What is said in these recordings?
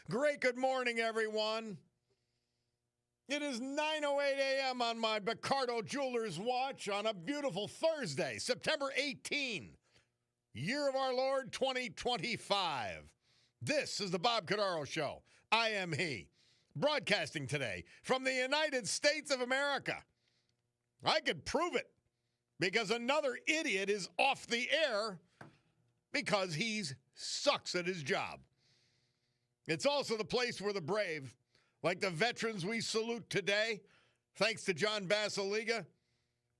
Great good morning, everyone. It is 9:08 a.m. on my Cordaro Jewelers watch on a beautiful Thursday, September 18, year of our Lord 2025. This is the Bob Cordaro Show. I am he, broadcasting today from the United States of America. I could prove it because another idiot is off the air because he sucks at his job. It's also the place where the brave, like the veterans we salute today, thanks to John Basiliga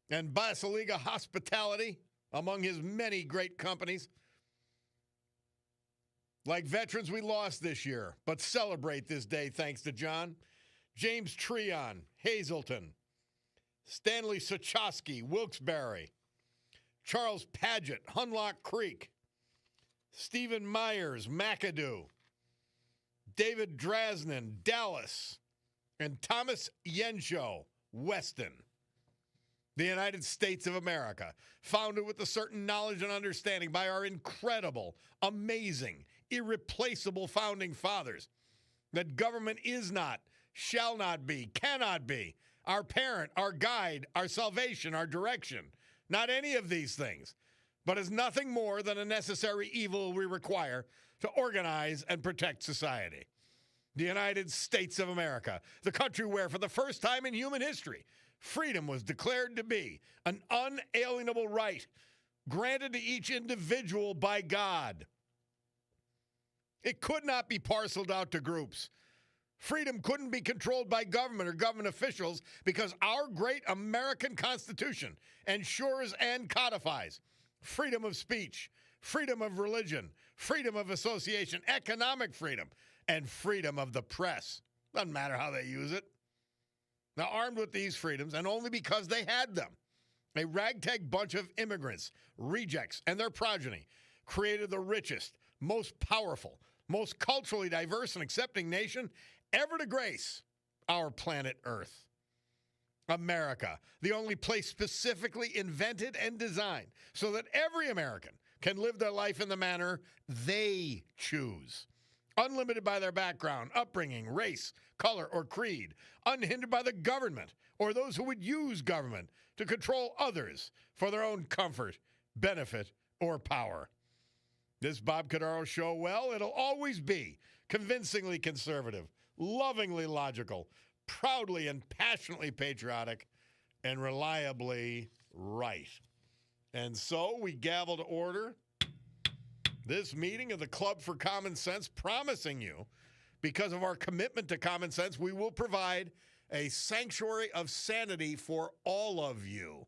and Basiliga Hospitality, among his many great companies. Like veterans we lost this year, but celebrate this day thanks to John. James Treon, Hazleton, Stanley Sochosky, Wilkes-Barre, Charles Paget, Hunlock Creek, Stephen Myers, McAdoo, David Drasnan, Dallas, and Thomas Yensho, Weston. The United States of America, founded with a certain knowledge and understanding by our incredible, amazing, irreplaceable founding fathers, that government is not, shall not be, cannot be our parent, our guide, our salvation, our direction. Not any of these things, but is nothing more than a necessary evil we require to organize and protect society. The United States of America, the country where, for the first time in human history, freedom was declared to be an unalienable right granted to each individual by God. It could not be parceled out to groups. Freedom couldn't be controlled by government or government officials because our great American Constitution ensures and codifies freedom of speech, freedom of religion, freedom of association, economic freedom, and freedom of the press. Doesn't matter how they use it. Now, armed with these freedoms, and only because they had them, a ragtag bunch of immigrants, rejects, and their progeny created the richest, most powerful, most culturally diverse and accepting nation ever to grace our planet Earth. America, the only place specifically invented and designed so that every American can live their life in the manner they choose, unlimited by their background, upbringing, race, color, or creed, unhindered by the government or those who would use government to control others for their own comfort, benefit, or power. This Bob Cordaro Show, well, it'll always be convincingly conservative, lovingly logical, proudly and passionately patriotic, and reliably right. And so we gavel to order this meeting of the Club for Common Sense, promising you, because of our commitment to common sense, we will provide a sanctuary of sanity for all of you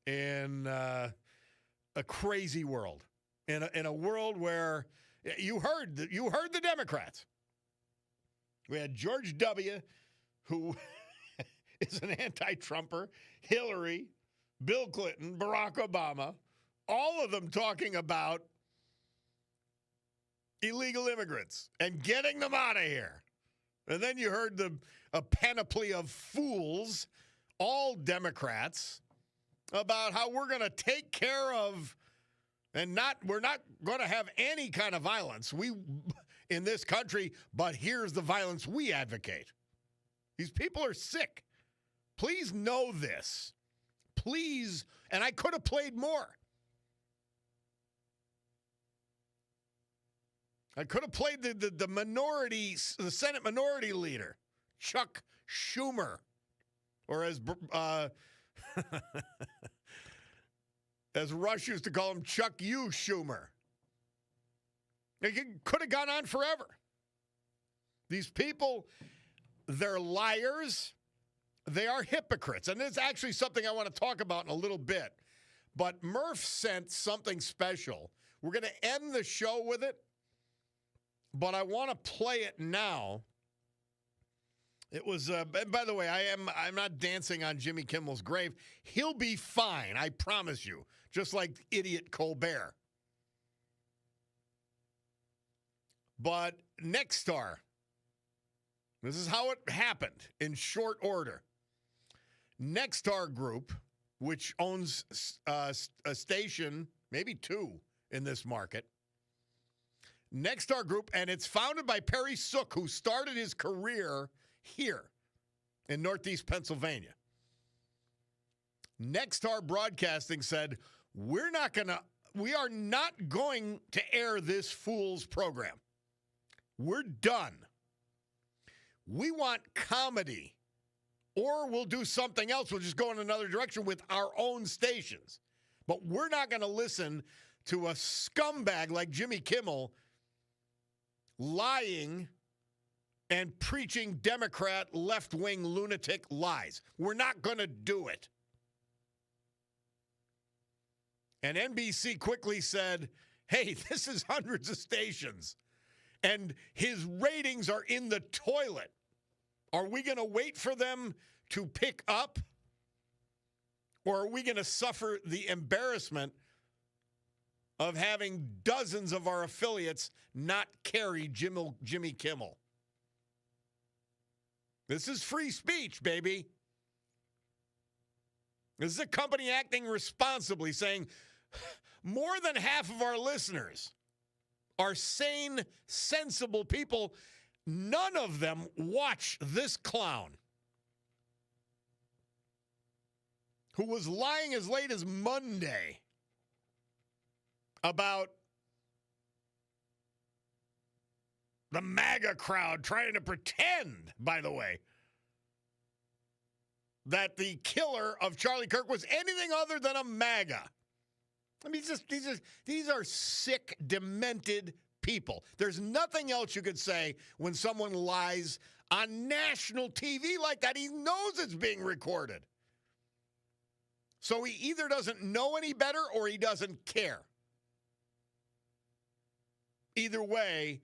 in a crazy world, in a world where you heard the Democrats. We had George W., who is an anti-Trumper, Hillary, Bill Clinton, Barack Obama, all of them talking about illegal immigrants and getting them out of here. And then you heard a panoply of fools, all Democrats, about how we're going to take care of we're not going to have any kind of violence in this country, but here's the violence we advocate. These people are sick. Please know this. Please, and I could have played more. I could have played the Senate Minority Leader, Chuck Schumer, or as Rush used to call him, Chuck U. Schumer. It could have gone on forever. These people, they're liars. They are hypocrites. And it's actually something I want to talk about in a little bit. But Murph sent something special. We're going to end the show with it, but I want to play it now. It was, and by the way, I'm not dancing on Jimmy Kimmel's grave. He'll be fine, I promise you, just like idiot Colbert. But Nexstar, this is how it happened in short order. Nexstar Group, which owns a station, maybe two, in this market, Nexstar Group, and it's founded by Perry Sook, who started his career here in Northeast Pennsylvania. Nexstar Broadcasting said, we are not going to air this fool's program. We're done. We want comedy, or we'll do something else. We'll just go in another direction with our own stations. But we're not going to listen to a scumbag like Jimmy Kimmel lying and preaching Democrat left-wing lunatic lies. We're not going to do it. And NBC quickly said, hey, this is hundreds of stations, and his ratings are in the toilet. Are we going to wait for them to pick up, or are we going to suffer the embarrassment of having dozens of our affiliates not carry Jimmy Kimmel? This is free speech, baby. This is a company acting responsibly, saying more than half of our listeners are sane, sensible people. None of them watch this clown who was lying as late as Monday about the MAGA crowd trying to pretend, by the way, that the killer of Charlie Kirk was anything other than a MAGA. I mean, these are sick, demented people. There's nothing else you could say when someone lies on national TV like that. He knows it's being recorded. So he either doesn't know any better or he doesn't care. Either way,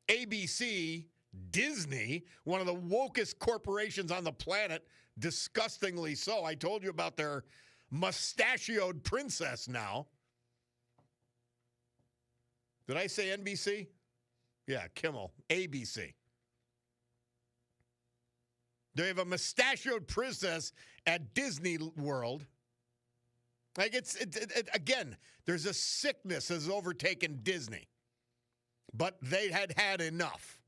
ABC, Disney, one of the wokest corporations on the planet, disgustingly so. I told you about their mustachioed princess now. Did I say NBC? Yeah, Kimmel, ABC. They have a mustachioed princess at Disney World. Like again, there's a sickness that's overtaken Disney. But they had enough.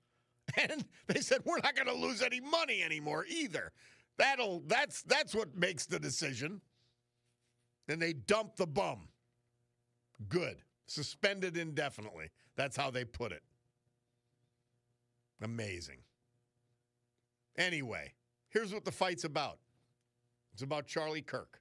And they said, we're not going to lose any money anymore either. That's what makes the decision. And they dump the bum. Good. Suspended indefinitely. That's how they put it. Amazing. Anyway, here's what the fight's about. It's about Charlie Kirk.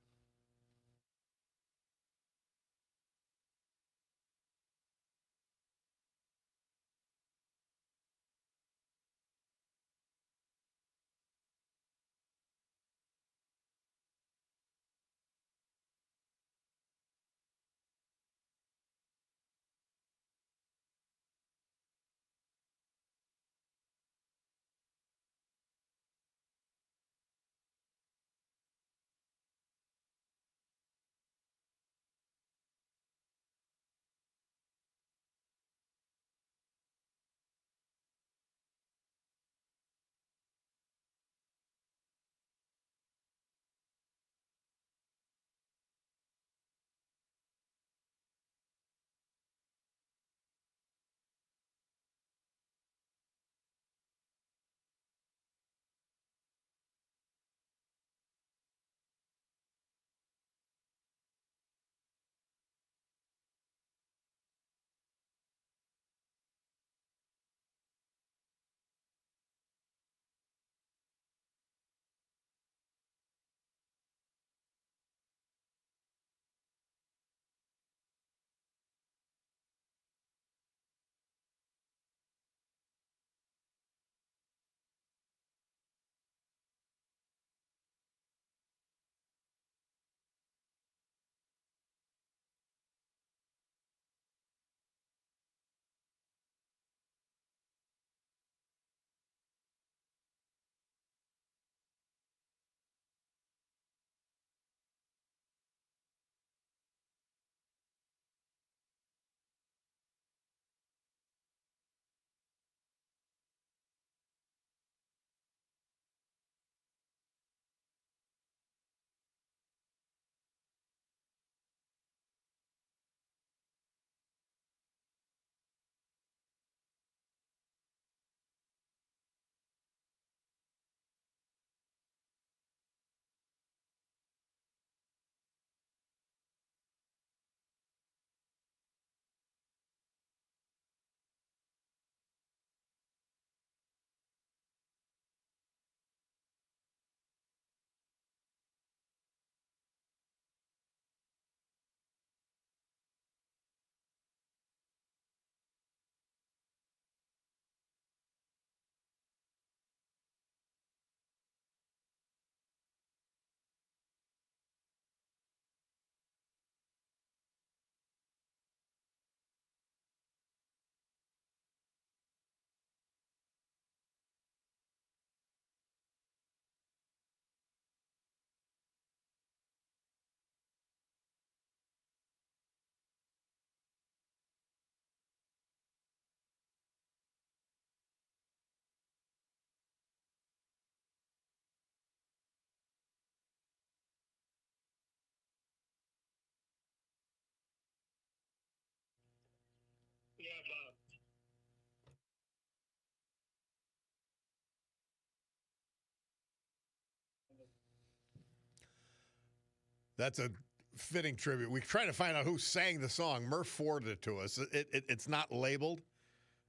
That's a fitting tribute. We try to find out who sang the song. Murph forwarded it to us. It's not labeled,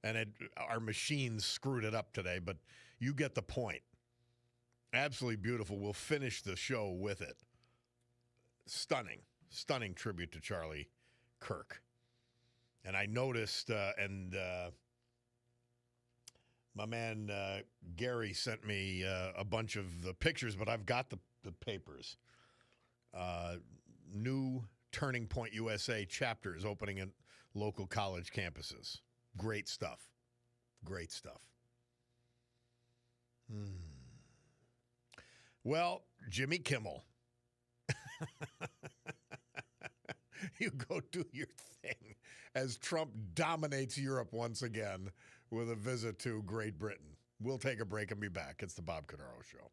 and our machines screwed it up today, but you get the point. Absolutely beautiful. We'll finish the show with it. Stunning tribute to Charlie Kirk. And I noticed, my man Gary sent me a bunch of the pictures, but I've got the papers. New Turning Point USA chapters opening at local college campuses. Great stuff. Great stuff. Well, Jimmy Kimmel. You go do your thing as Trump dominates Europe once again with a visit to Great Britain. We'll take a break and be back. It's the Bob Cordaro Show.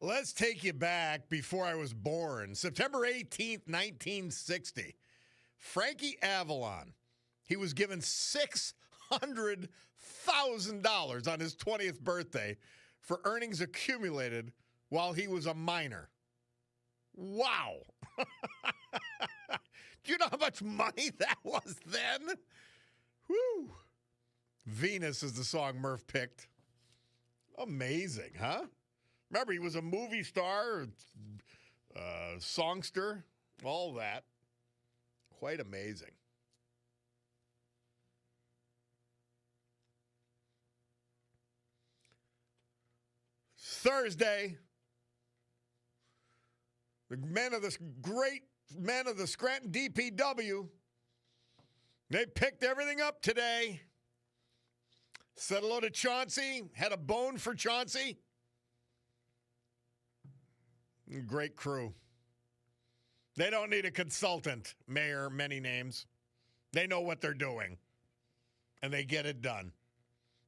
Let's take you back before I was born. September 18th, 1960. Frankie Avalon. He was given $600,000 on his 20th birthday for earnings accumulated while he was a minor. Wow. Do you know how much money that was then? Whew. Venus is the song Murph picked. Amazing, huh? Remember, he was a movie star, songster, all that. Quite amazing. Thursday, the great men of the Scranton DPW, they picked everything up today. Said hello to Chauncey, had a bone for Chauncey. Great crew. They don't need a consultant, mayor, many names. They know what they're doing, and they get it done.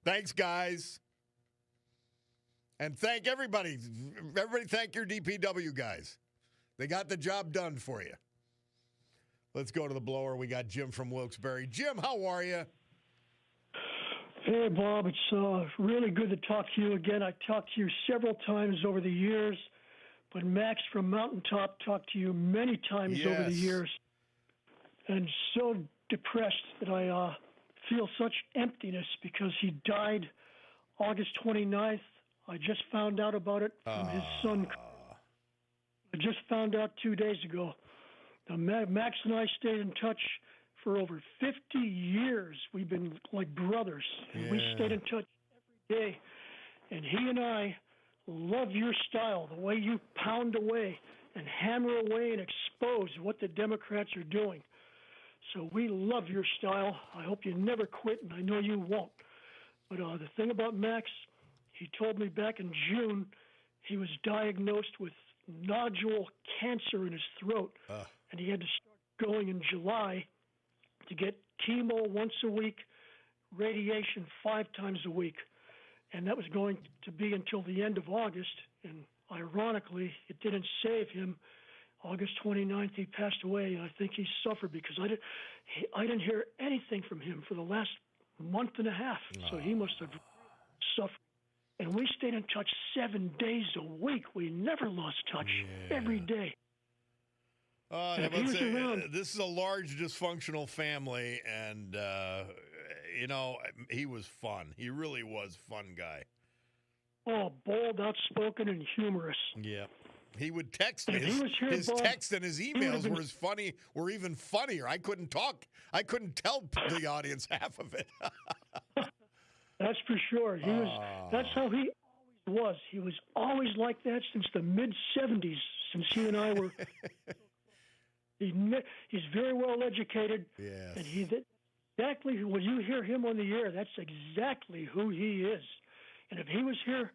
Thanks, guys. And thank everybody. Everybody thank your DPW guys. They got the job done for you. Let's go to the blower. We got Jim from Wilkes-Barre. Jim, how are you? Hey, Bob. It's really good to talk to you again. I talked to you several times over the years, but Max from Mountaintop talked to you many times over the years. And so depressed that I feel such emptiness because he died August 29th. I just found out about it from his son. I just found out 2 days ago. Now, Max and I stayed in touch for over 50 years. We've been like brothers. And we stayed in touch every day. And he and I love your style, the way you pound away and hammer away and expose what the Democrats are doing. So we love your style. I hope you never quit, and I know you won't. But the thing about Max, he told me back in June he was diagnosed with nodule cancer in his throat, and he had to start going in July to get chemo once a week, radiation 5 times a week. And that was going to be until the end of August. And ironically, it didn't save him. August 29th, he passed away, and I think he suffered because I didn't hear anything from him for the last month and a half. So he must have suffered. And we stayed in touch 7 days a week. We never lost touch. Every day. This is a large dysfunctional family, and he was fun. He really was fun guy. Oh, bold, outspoken, and humorous. Yeah, he would text me. His text and his emails were even funnier. I couldn't talk. I couldn't tell the audience half of it. That's for sure. That's how he always was. He was always like that since the mid-'70s, since he and I were. He's very well educated. Yes. And exactly when you hear him on the air, that's exactly who he is. And if he was here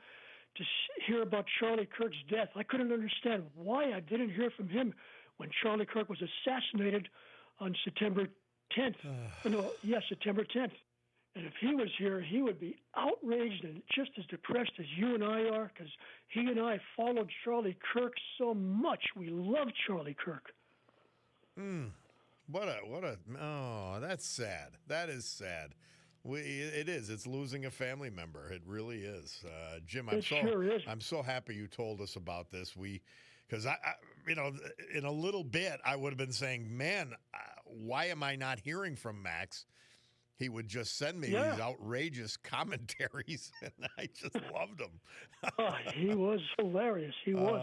to hear about Charlie Kirk's death, I couldn't understand why I didn't hear from him when Charlie Kirk was assassinated on September 10th. September 10th. And if he was here, he would be outraged and just as depressed as you and I are, because he and I followed Charlie Kirk so much. We love Charlie Kirk. That's sad. That is sad. It is. It's losing a family member. It really is. Jim, I'm so happy you told us about this. Because in a little bit, I would have been saying, man, why am I not hearing from Max? He would just send me these outrageous commentaries, and I just loved him. He was hilarious. He was.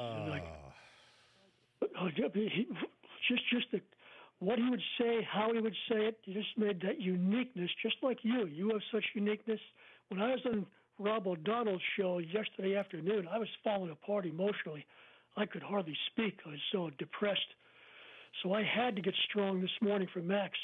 What he would say, how he would say it, he just made that uniqueness, just like you. You have such uniqueness. When I was on Rob O'Donnell's show yesterday afternoon, I was falling apart emotionally. I could hardly speak. I was so depressed. So I had to get strong this morning for Max.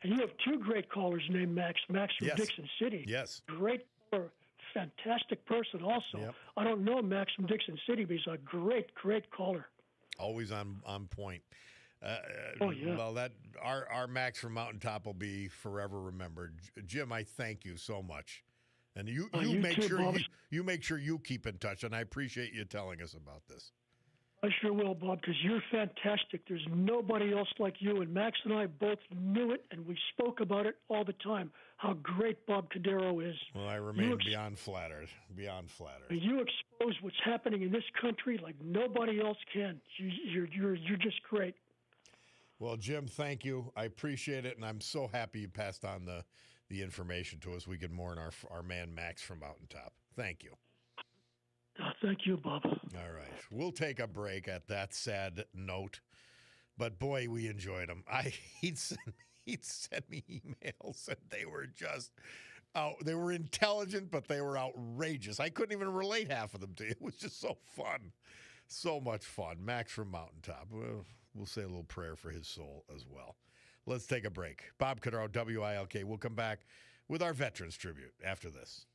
And you have 2 great callers named Max. Max from Dixon City. Yes. Great caller, fantastic person also. Yep. I don't know Max from Dixon City, but he's a great, great caller. Always on point. Well, our Max from Mountaintop will be forever remembered. Jim, I thank you so much. And you you make too, sure Bob. you make sure you keep in touch, and I appreciate you telling us about this. I sure will, Bob, because you're fantastic. There's nobody else like you. And Max and I both knew it, and we spoke about it all the time, how great Bob Cordaro is. Well, I remain beyond flattered. Beyond flattered. You expose what's happening in this country like nobody else can. You're just great. Well, Jim, thank you. I appreciate it, and I'm so happy you passed on the information to us. We can mourn our man Max from Mountaintop. Thank you. Thank you, Bob. All right. We'll take a break at that sad note. But boy, we enjoyed him. He'd send me emails, and they were just they were intelligent, but they were outrageous. I couldn't even relate half of them to you. It was just so fun. So much fun. Max from Mountaintop. We'll say a little prayer for his soul as well. Let's take a break. Bob Cordaro, WILK. We'll come back with our Veterans Tribute after this.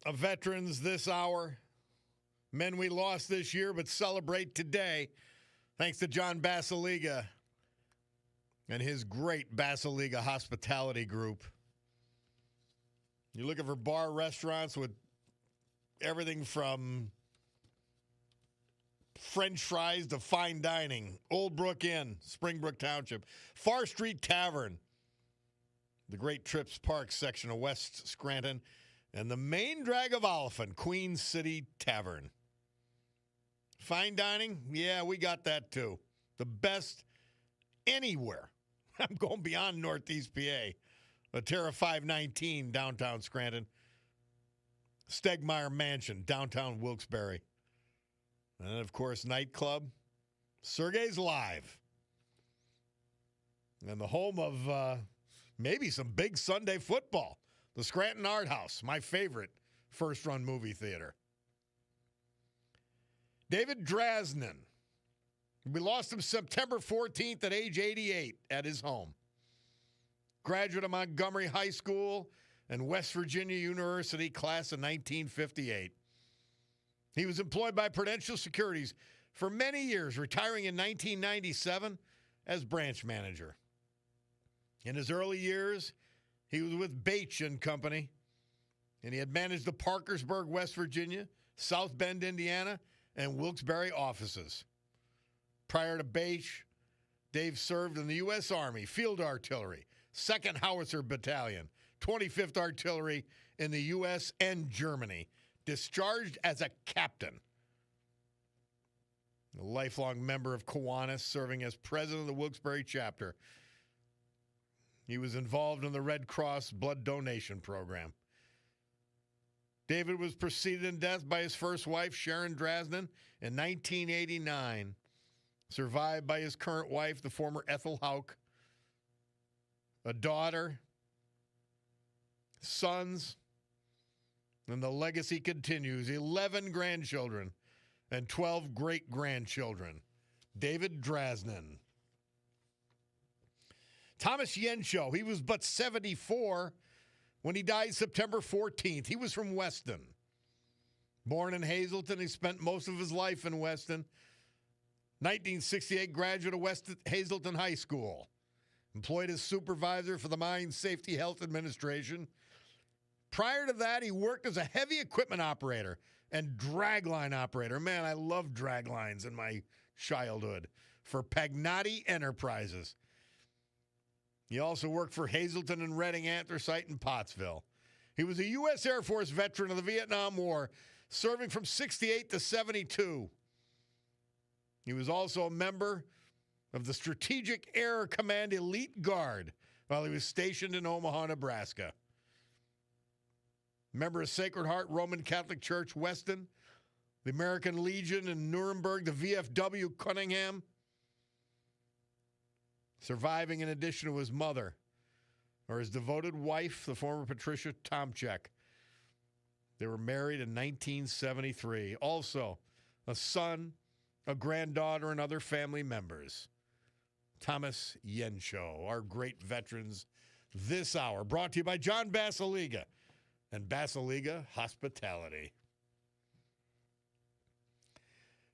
Of veterans this hour, men we lost this year but celebrate today, thanks to John Basiliga and his great Basiliga hospitality group. You're looking for bar restaurants with everything from French fries to fine dining. Old Brook Inn, Springbrook Township. Far Street Tavern, the Great Trips Park section of West Scranton, and the main drag of Oliphant, Queen City Tavern. Fine dining? Yeah, we got that too. The best anywhere. I'm going beyond Northeast PA. Terra 519, downtown Scranton. Stegmeyer Mansion, downtown Wilkes-Barre. And, of course, nightclub, Sergei's Live. And the home of maybe some big Sunday football, the Scranton Art House, my favorite first-run movie theater. David Drasnin. We lost him September 14th at age 88 at his home. Graduate of Montgomery High School and West Virginia University, class of 1958. He was employed by Prudential Securities for many years, retiring in 1997 as branch manager. In his early years, he was with Bache and Company, and he had managed the Parkersburg, West Virginia, South Bend, Indiana, and Wilkes-Barre offices. Prior to Bache, Dave served in the U.S. Army, Field Artillery, 2nd Howitzer Battalion, 25th Artillery in the U.S. and Germany, discharged as a captain. A lifelong member of Kiwanis, serving as president of the Wilkes-Barre chapter. He was involved in the Red Cross blood donation program. David was preceded in death by his first wife, Sharon Drasnin, in 1989, survived by his current wife, the former Ethel Hauk, a daughter, sons, and the legacy continues. 11 grandchildren and 12 great-grandchildren. David Drasnin. Thomas Yensho, he was but 74 when he died September 14th. He was from Weston. Born in Hazleton, he spent most of his life in Weston. 1968 graduate of West Hazleton High School. Employed as supervisor for the Mine Safety Health Administration. Prior to that, he worked as a heavy equipment operator and dragline operator. Man, I loved draglines in my childhood for Pagnotti Enterprises. He also worked for Hazleton and Reading Anthracite in Pottsville. He was a U.S. Air Force veteran of the Vietnam War, serving from 68 to 72. He was also a member of the Strategic Air Command Elite Guard while he was stationed in Omaha, Nebraska. Member of Sacred Heart Roman Catholic Church, Weston, the American Legion in Nuremberg, the VFW Cunningham. Surviving in addition to his mother, or his devoted wife, the former Patricia Tomchek. They were married in 1973. Also, a son, a granddaughter, and other family members. Thomas Yensho, our great veterans this hour, brought to you by John Basiliga and Basiliga Hospitality.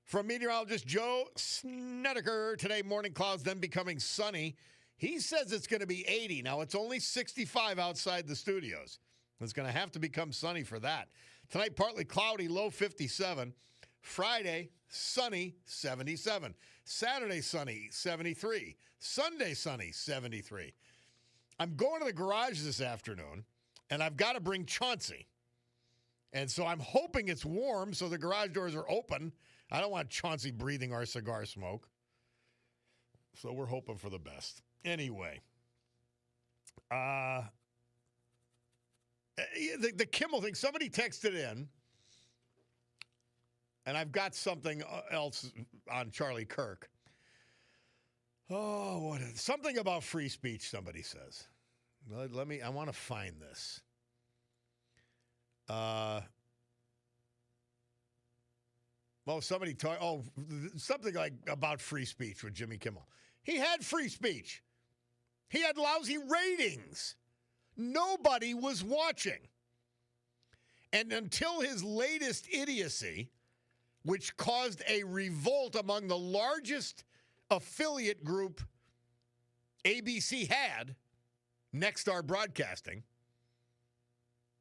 From meteorologist Joe Snedeker, today morning clouds then becoming sunny. He says it's going to be 80. Now, it's only 65 outside the studios. It's going to have to become sunny for that. Tonight, partly cloudy, low 57. Friday, sunny, 77. Saturday, sunny, 73. Sunday, sunny, 73. I'm going to the garage this afternoon, and I've got to bring Chauncey. And so I'm hoping it's warm so the garage doors are open. I don't want Chauncey breathing our cigar smoke. So we're hoping for the best. Anyway, the Kimmel thing, somebody texted in, and I've got something else on Charlie Kirk. Oh, what is something about free speech, somebody says. I want to find this. Somebody talk. Oh, something like about free speech with Jimmy Kimmel. He had free speech. He had lousy ratings. Nobody was watching. And until his latest idiocy, which caused a revolt among the largest affiliate group ABC had, Nexstar Broadcasting,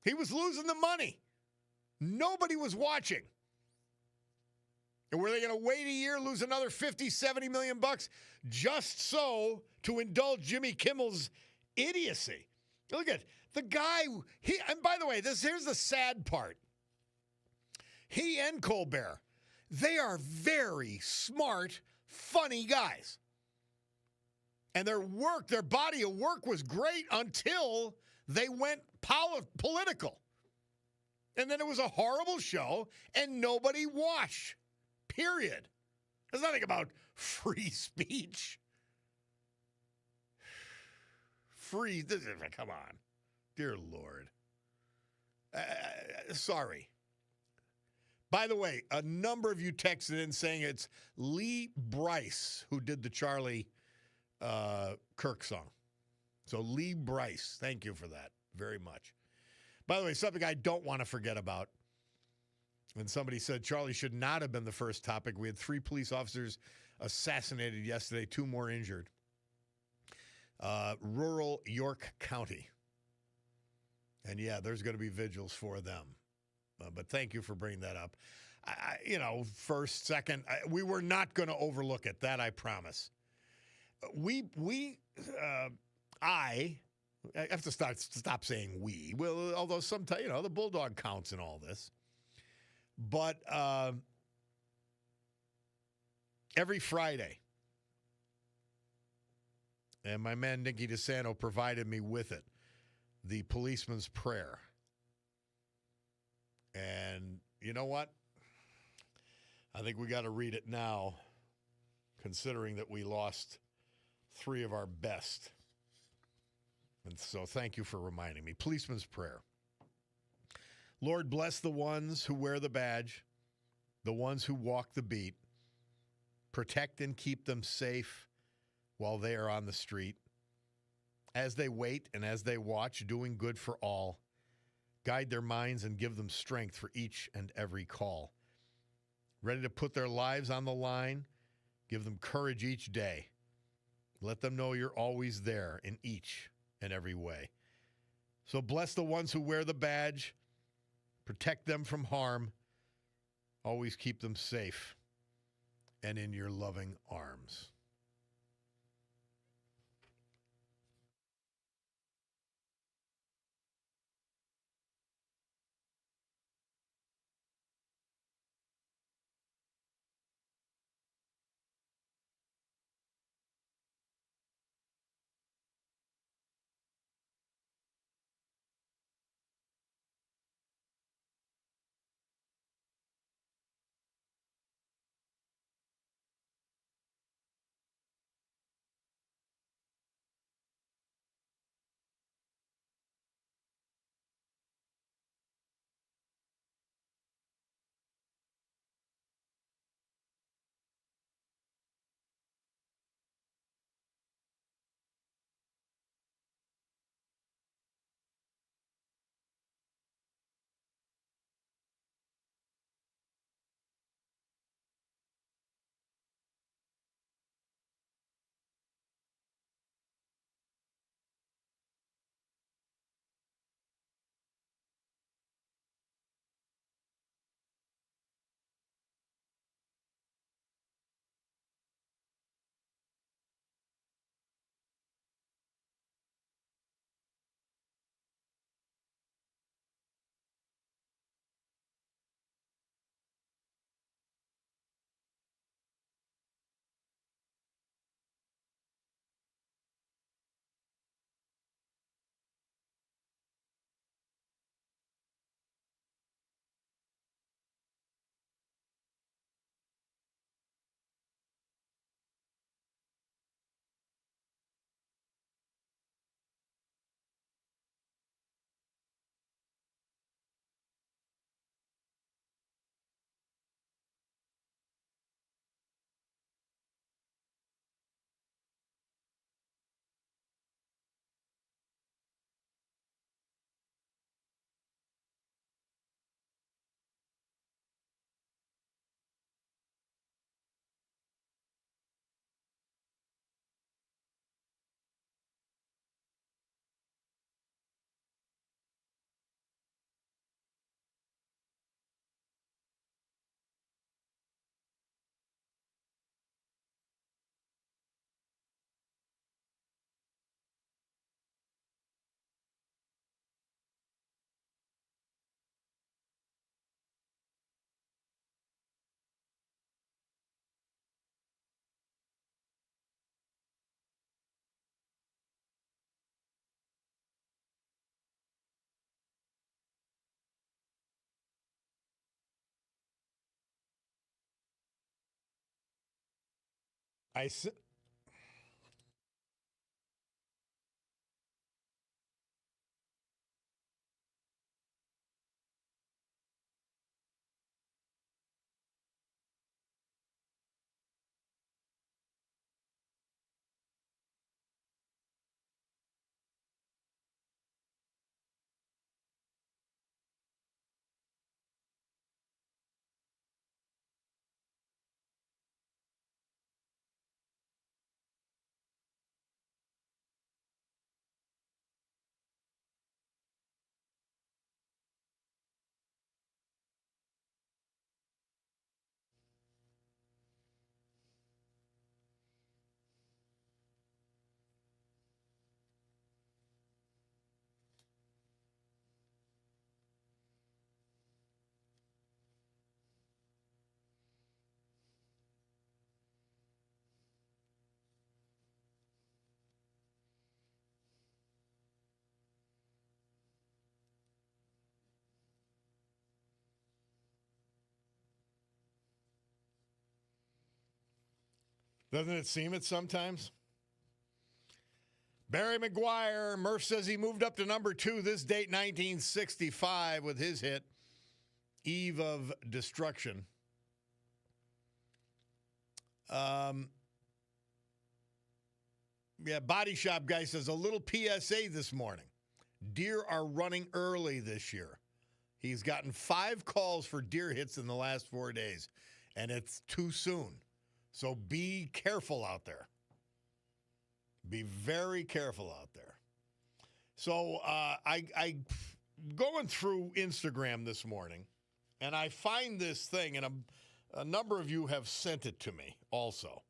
he was losing the money. Nobody was watching. And were they going to wait a year, lose another 50, 70 million bucks just so to indulge Jimmy Kimmel's idiocy? Look at the guy. And by the way, here's the sad part. He and Colbert, they are very smart, funny guys. And their body of work was great until they went political. And then it was a horrible show, and nobody watched. Period. There's nothing about free speech. Come on. Dear Lord. Sorry. By the way, a number of you texted in saying it's Lee Bryce who did the Charlie Kirk song. So Lee Bryce, thank you for that very much. By the way, something I don't want to forget about. When somebody said Charlie should not have been the first topic, we had 3 police officers assassinated yesterday, 2 more injured. Rural York County. And yeah, there's going to be vigils for them. But thank you for bringing that up. First, second, we were not going to overlook it. That I promise. I have to stop saying we. Well, although sometimes, the bulldog counts in all this. But every Friday, and my man Nicky DeSanto provided me with it, the policeman's prayer. And you know what? I think we got to read it now, considering that we lost 3 of our best. And so thank you for reminding me. Policeman's prayer. Lord, bless the ones who wear the badge, the ones who walk the beat. Protect and keep them safe while they are on the street. As they wait and as they watch, doing good for all. Guide their minds and give them strength for each and every call. Ready to put their lives on the line, give them courage each day. Let them know you're always there in each and every way. So bless the ones who wear the badge. Protect them from harm. Always keep them safe and in your loving arms. I s- doesn't it seem it sometimes? Barry McGuire, Murph says he moved up to number 2 this date, 1965, with his hit, Eve of Destruction. Body Shop guy says a little PSA this morning. Deer are running early this year. He's gotten 5 calls for deer hits in the last 4 days, and it's too soon. So be careful out there. Be very careful out there. So I going through Instagram this morning, and I find this thing, and a number of you have sent it to me also.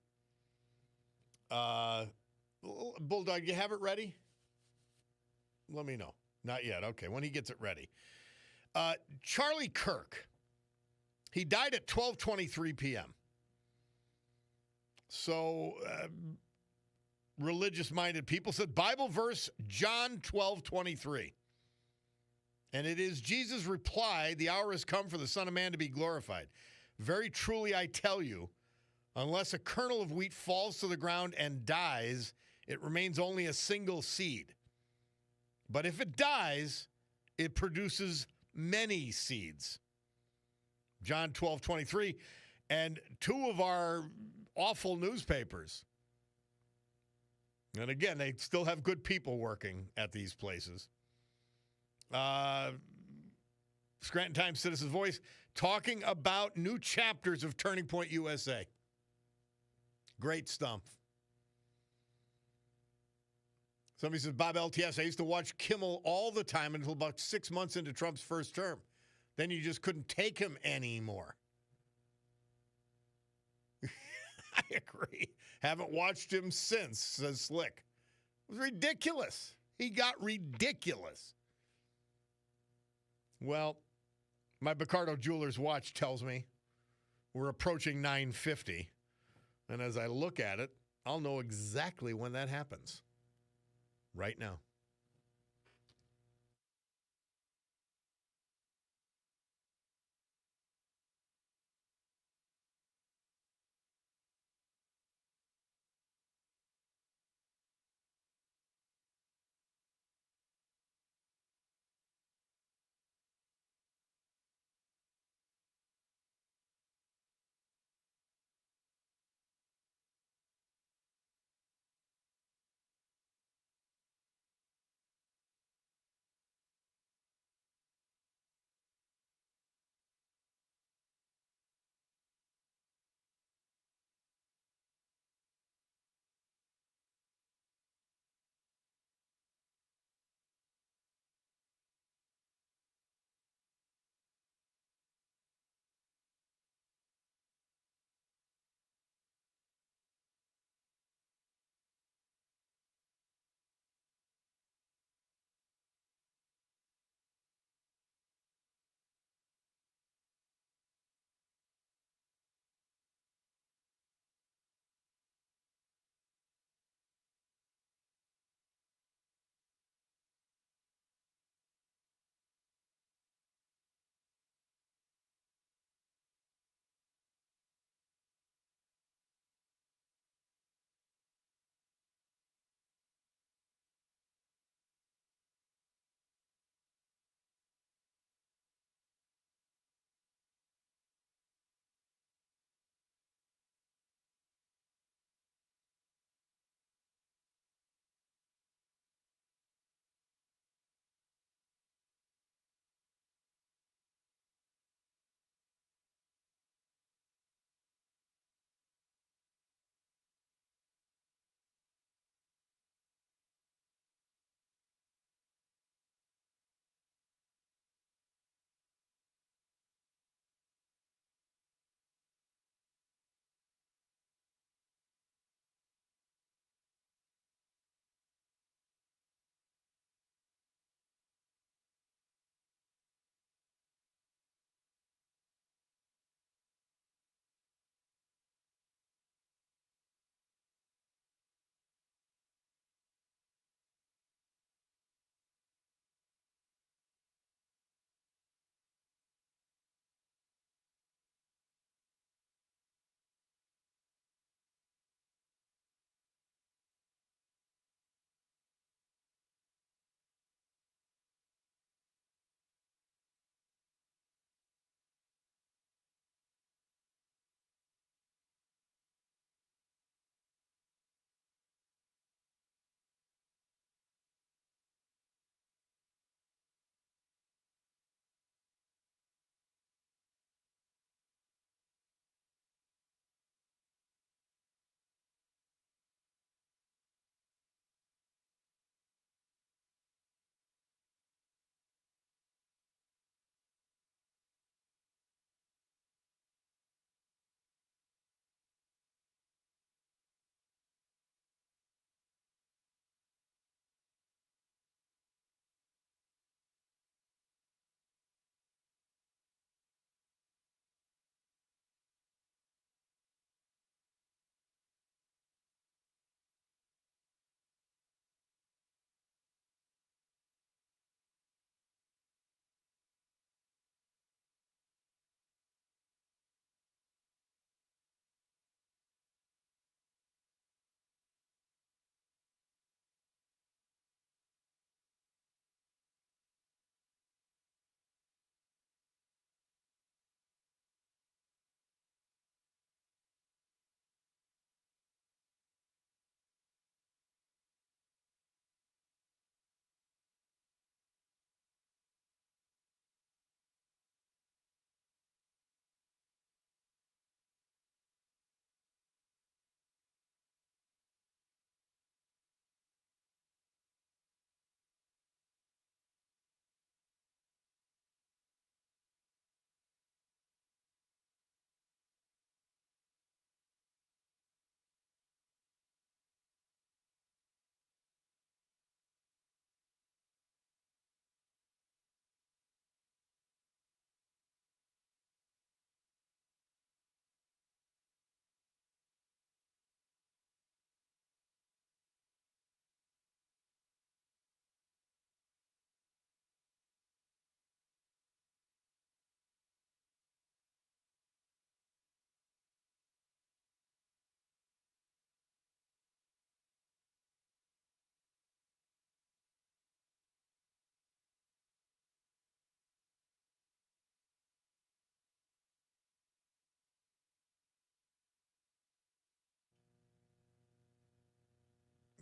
Bulldog, you have it ready? Let me know. Not yet. Okay, when he gets it ready. Charlie Kirk. He died at 12:23 p.m. So religious-minded people said Bible verse John 12:23. And it is Jesus' reply, the hour has come for the Son of Man to be glorified. Very truly I tell you, unless a kernel of wheat falls to the ground and dies, it remains only a single seed. But if it dies, it produces many seeds. John 12:23. And 2 of our awful newspapers, and again, they still have good people working at these places. Scranton Times Citizen's Voice talking about new chapters of Turning Point USA. Great stuff. Somebody says, Bob LTS, I used to watch Kimmel all the time until about 6 months into Trump's first term. Then you just couldn't take him anymore. I agree. Haven't watched him since, says Slick. It was ridiculous. He got ridiculous. Well, my Bicardo Jewelers watch tells me we're approaching 9:50. And as I look at it, I'll know exactly when that happens. Right now.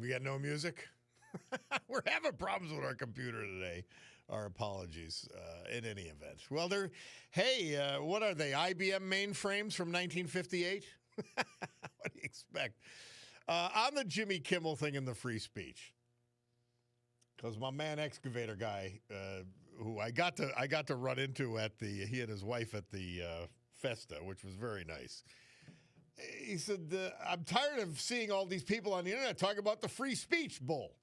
We got no music? We're having problems with our computer today. Our apologies in any event. Well, what are they, IBM mainframes from 1958? What do you expect? On the Jimmy Kimmel thing and the free speech, because my man excavator guy, who I got to run into he and his wife at the Festa, which was very nice. He said, I'm tired of seeing all these people on the internet talking about the free speech bull.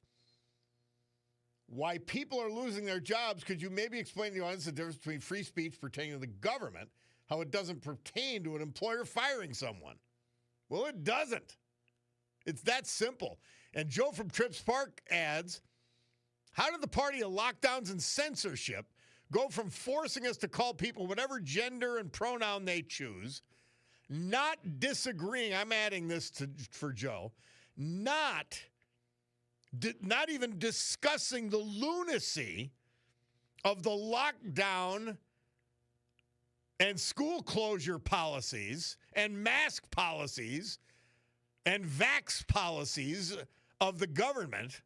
Why people are losing their jobs, could you maybe explain to the audience the difference between free speech pertaining to the government, how it doesn't pertain to an employer firing someone? Well, it doesn't. It's that simple. And Joe from Trips Park adds, how did the party of lockdowns and censorship go from forcing us to call people whatever gender and pronoun they choose, not disagreeing, I'm adding this for Joe, not even discussing the lunacy of the lockdown and school closure policies and mask policies and vax policies of the government.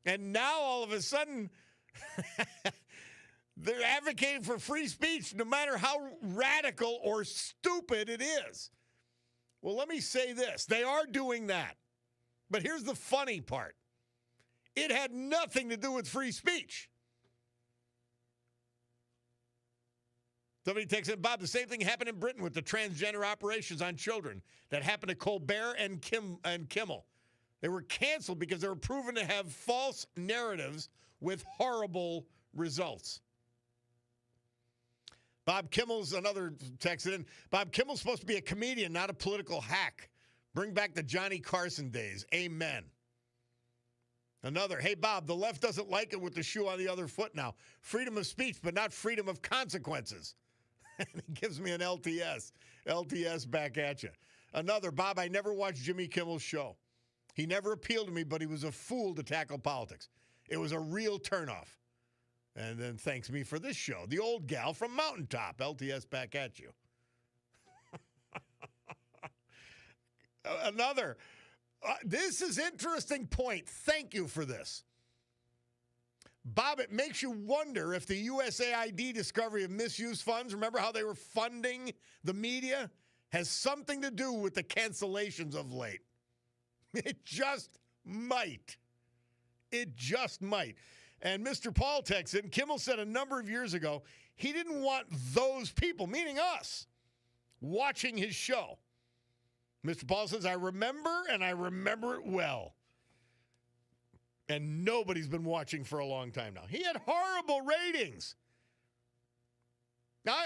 And now all of a sudden, they're advocating for free speech no matter how radical or stupid it is. Well, let me say this. They are doing that. But here's the funny part. It had nothing to do with free speech. Somebody takes it, Bob, the same thing happened in Britain with the transgender operations on children that happened to Colbert and Kimmel. They were canceled because they were proven to have false narratives with horrible results. Bob Kimmel's another texted in. Bob Kimmel's supposed to be a comedian, not a political hack. Bring back the Johnny Carson days. Amen. Another, hey, Bob, the left doesn't like it with the shoe on the other foot now. Freedom of speech, but not freedom of consequences. And he gives me an LTS. LTS back at you. Another, Bob, I never watched Jimmy Kimmel's show. He never appealed to me, but he was a fool to tackle politics. It was a real turnoff. And then thanks me for this show. The old gal from Mountaintop. LTS back at you. Another, this is interesting point. Thank you for this. Bob, it makes you wonder if the USAID discovery of misused funds, remember how they were funding the media, has something to do with the cancellations of late. It just might. It just might. And Mr. Paul texted, and Kimmel said a number of years ago, he didn't want those people, meaning us, watching his show. Mr. Paul says, I remember, and I remember it well. And nobody's been watching for a long time now. He had horrible ratings. Now,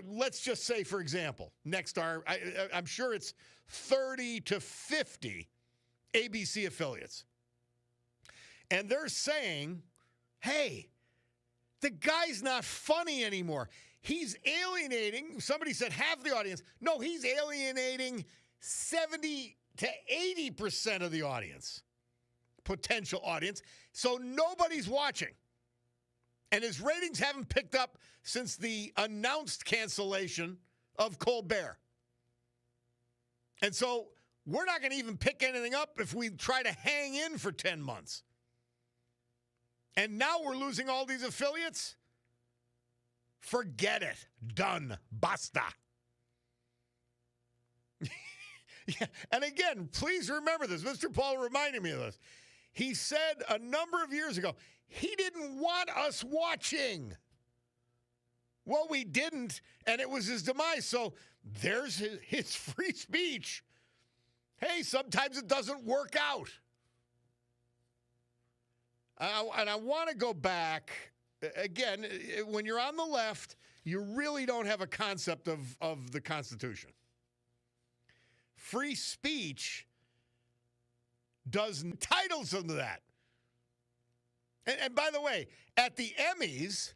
let's just say, for example, I'm sure it's 30 to 50 ABC affiliates. And they're saying, hey, the guy's not funny anymore. He's alienating, somebody said half the audience. No, he's alienating 70 to 80% of the audience, potential audience. So nobody's watching. And his ratings haven't picked up since the announced cancellation of Colbert. And so we're not going to even pick anything up if we try to hang in for 10 months. And now we're losing all these affiliates? Forget it. Done. Basta. Yeah. And again, please remember this. Mr. Paul reminded me of this. He said a number of years ago, he didn't want us watching. Well, we didn't, and it was his demise. So there's his free speech. Hey, sometimes it doesn't work out. And I want to go back. Again, when you're on the left, you really don't have a concept of the Constitution. Free speech does entitles them to that. And by the way, at the Emmys,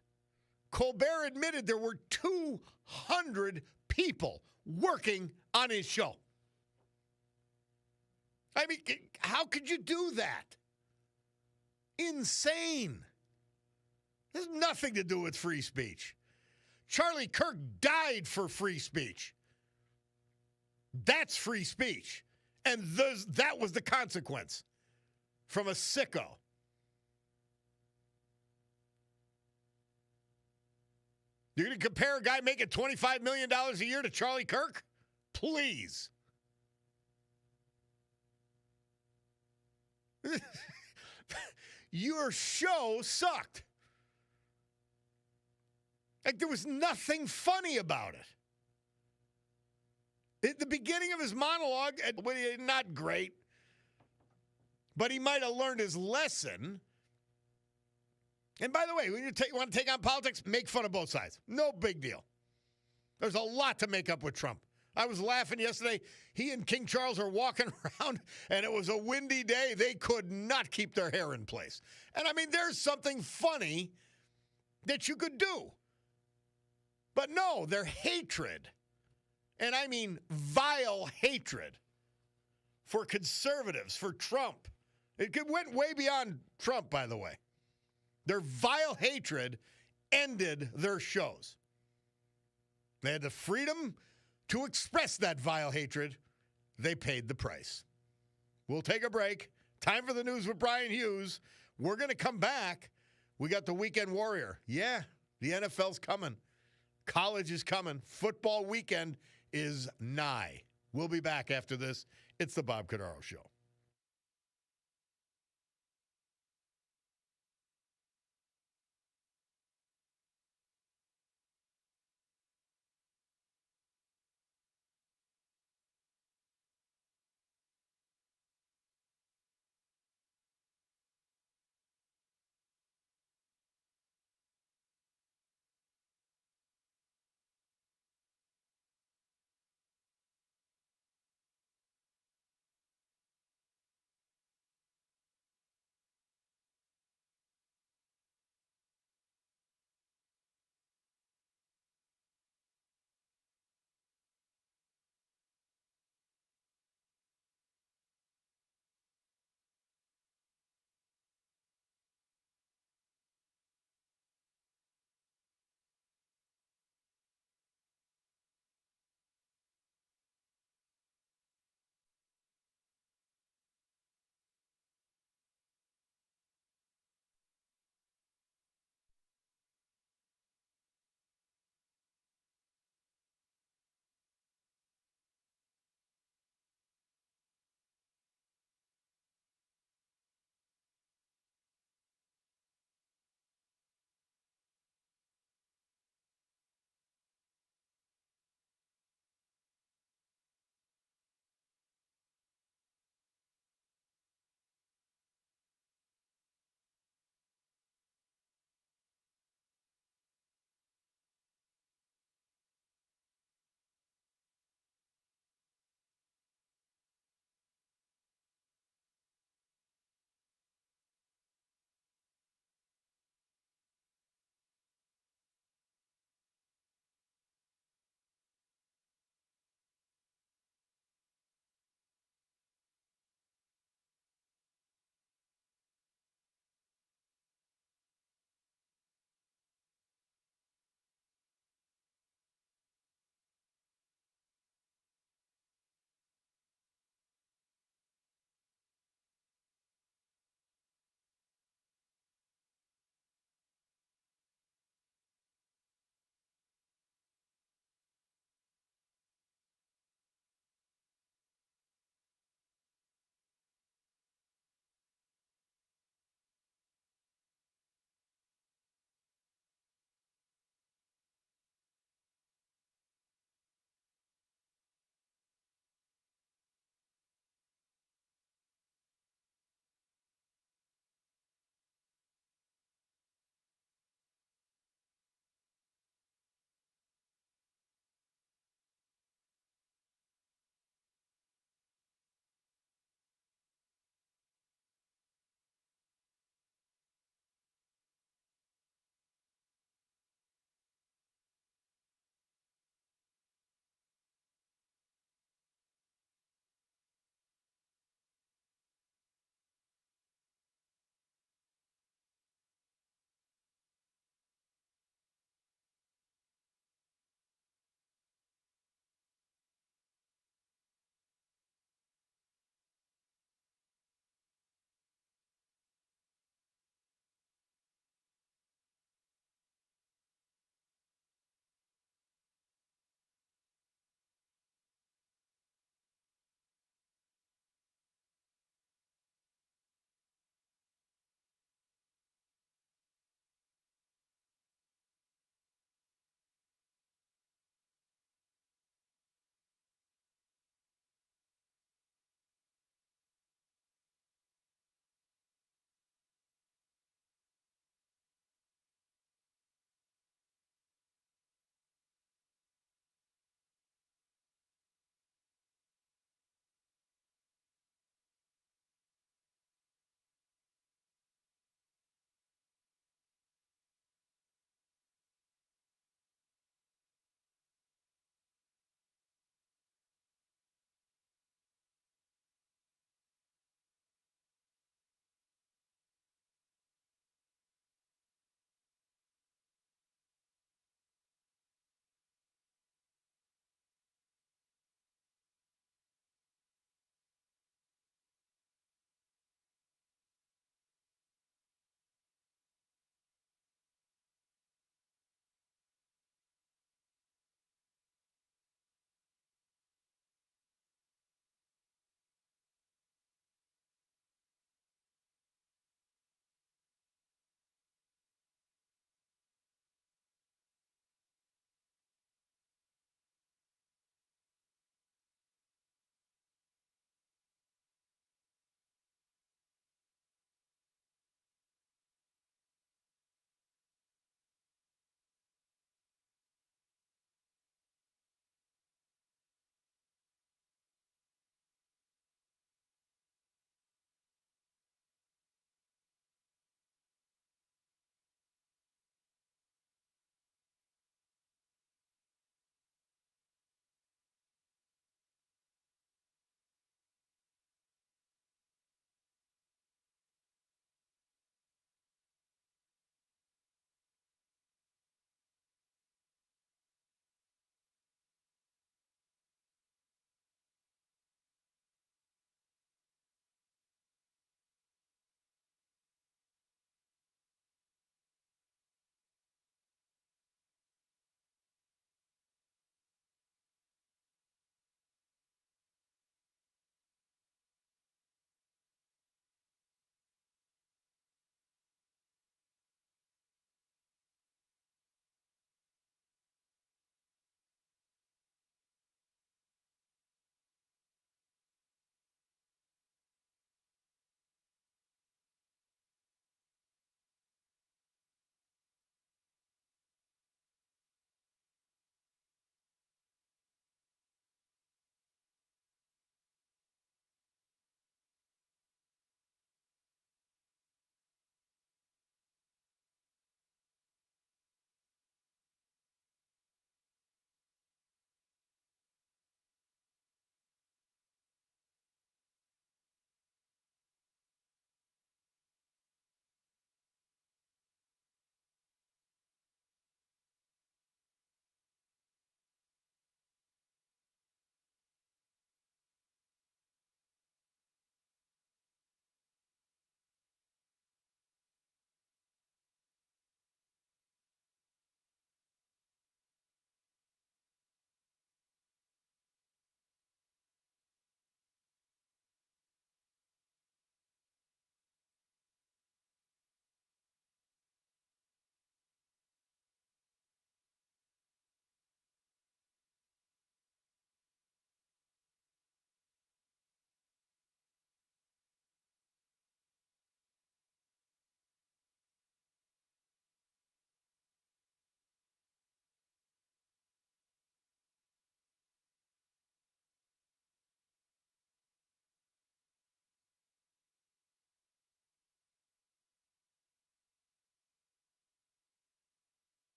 Colbert admitted there were 200 people working on his show. I mean, how could you do that? Insane. There's nothing to do with free speech. Charlie Kirk died for free speech. That's free speech. And that was the consequence from a sicko. You're going to compare a guy making $25 million a year to Charlie Kirk? Please. Your show sucked. Like, there was nothing funny about it. At the beginning of his monologue, not great, but he might have learned his lesson. And by the way, when you want to take on politics, make fun of both sides. No big deal. There's a lot to make up with Trump. I was laughing yesterday. He and King Charles are walking around, and it was a windy day. They could not keep their hair in place. And, I mean, there's something funny that you could do. But no, their hatred, and I mean vile hatred for conservatives, for Trump. It went way beyond Trump, by the way. Their vile hatred ended their shows. They had the freedom to express that vile hatred. They paid the price. We'll take a break. Time for the news with Brian Hughes. We're going to come back. We got the weekend warrior. Yeah, the NFL's coming. College is coming. Football weekend is nigh. We'll be back after this. It's the Bob Cordaro Show.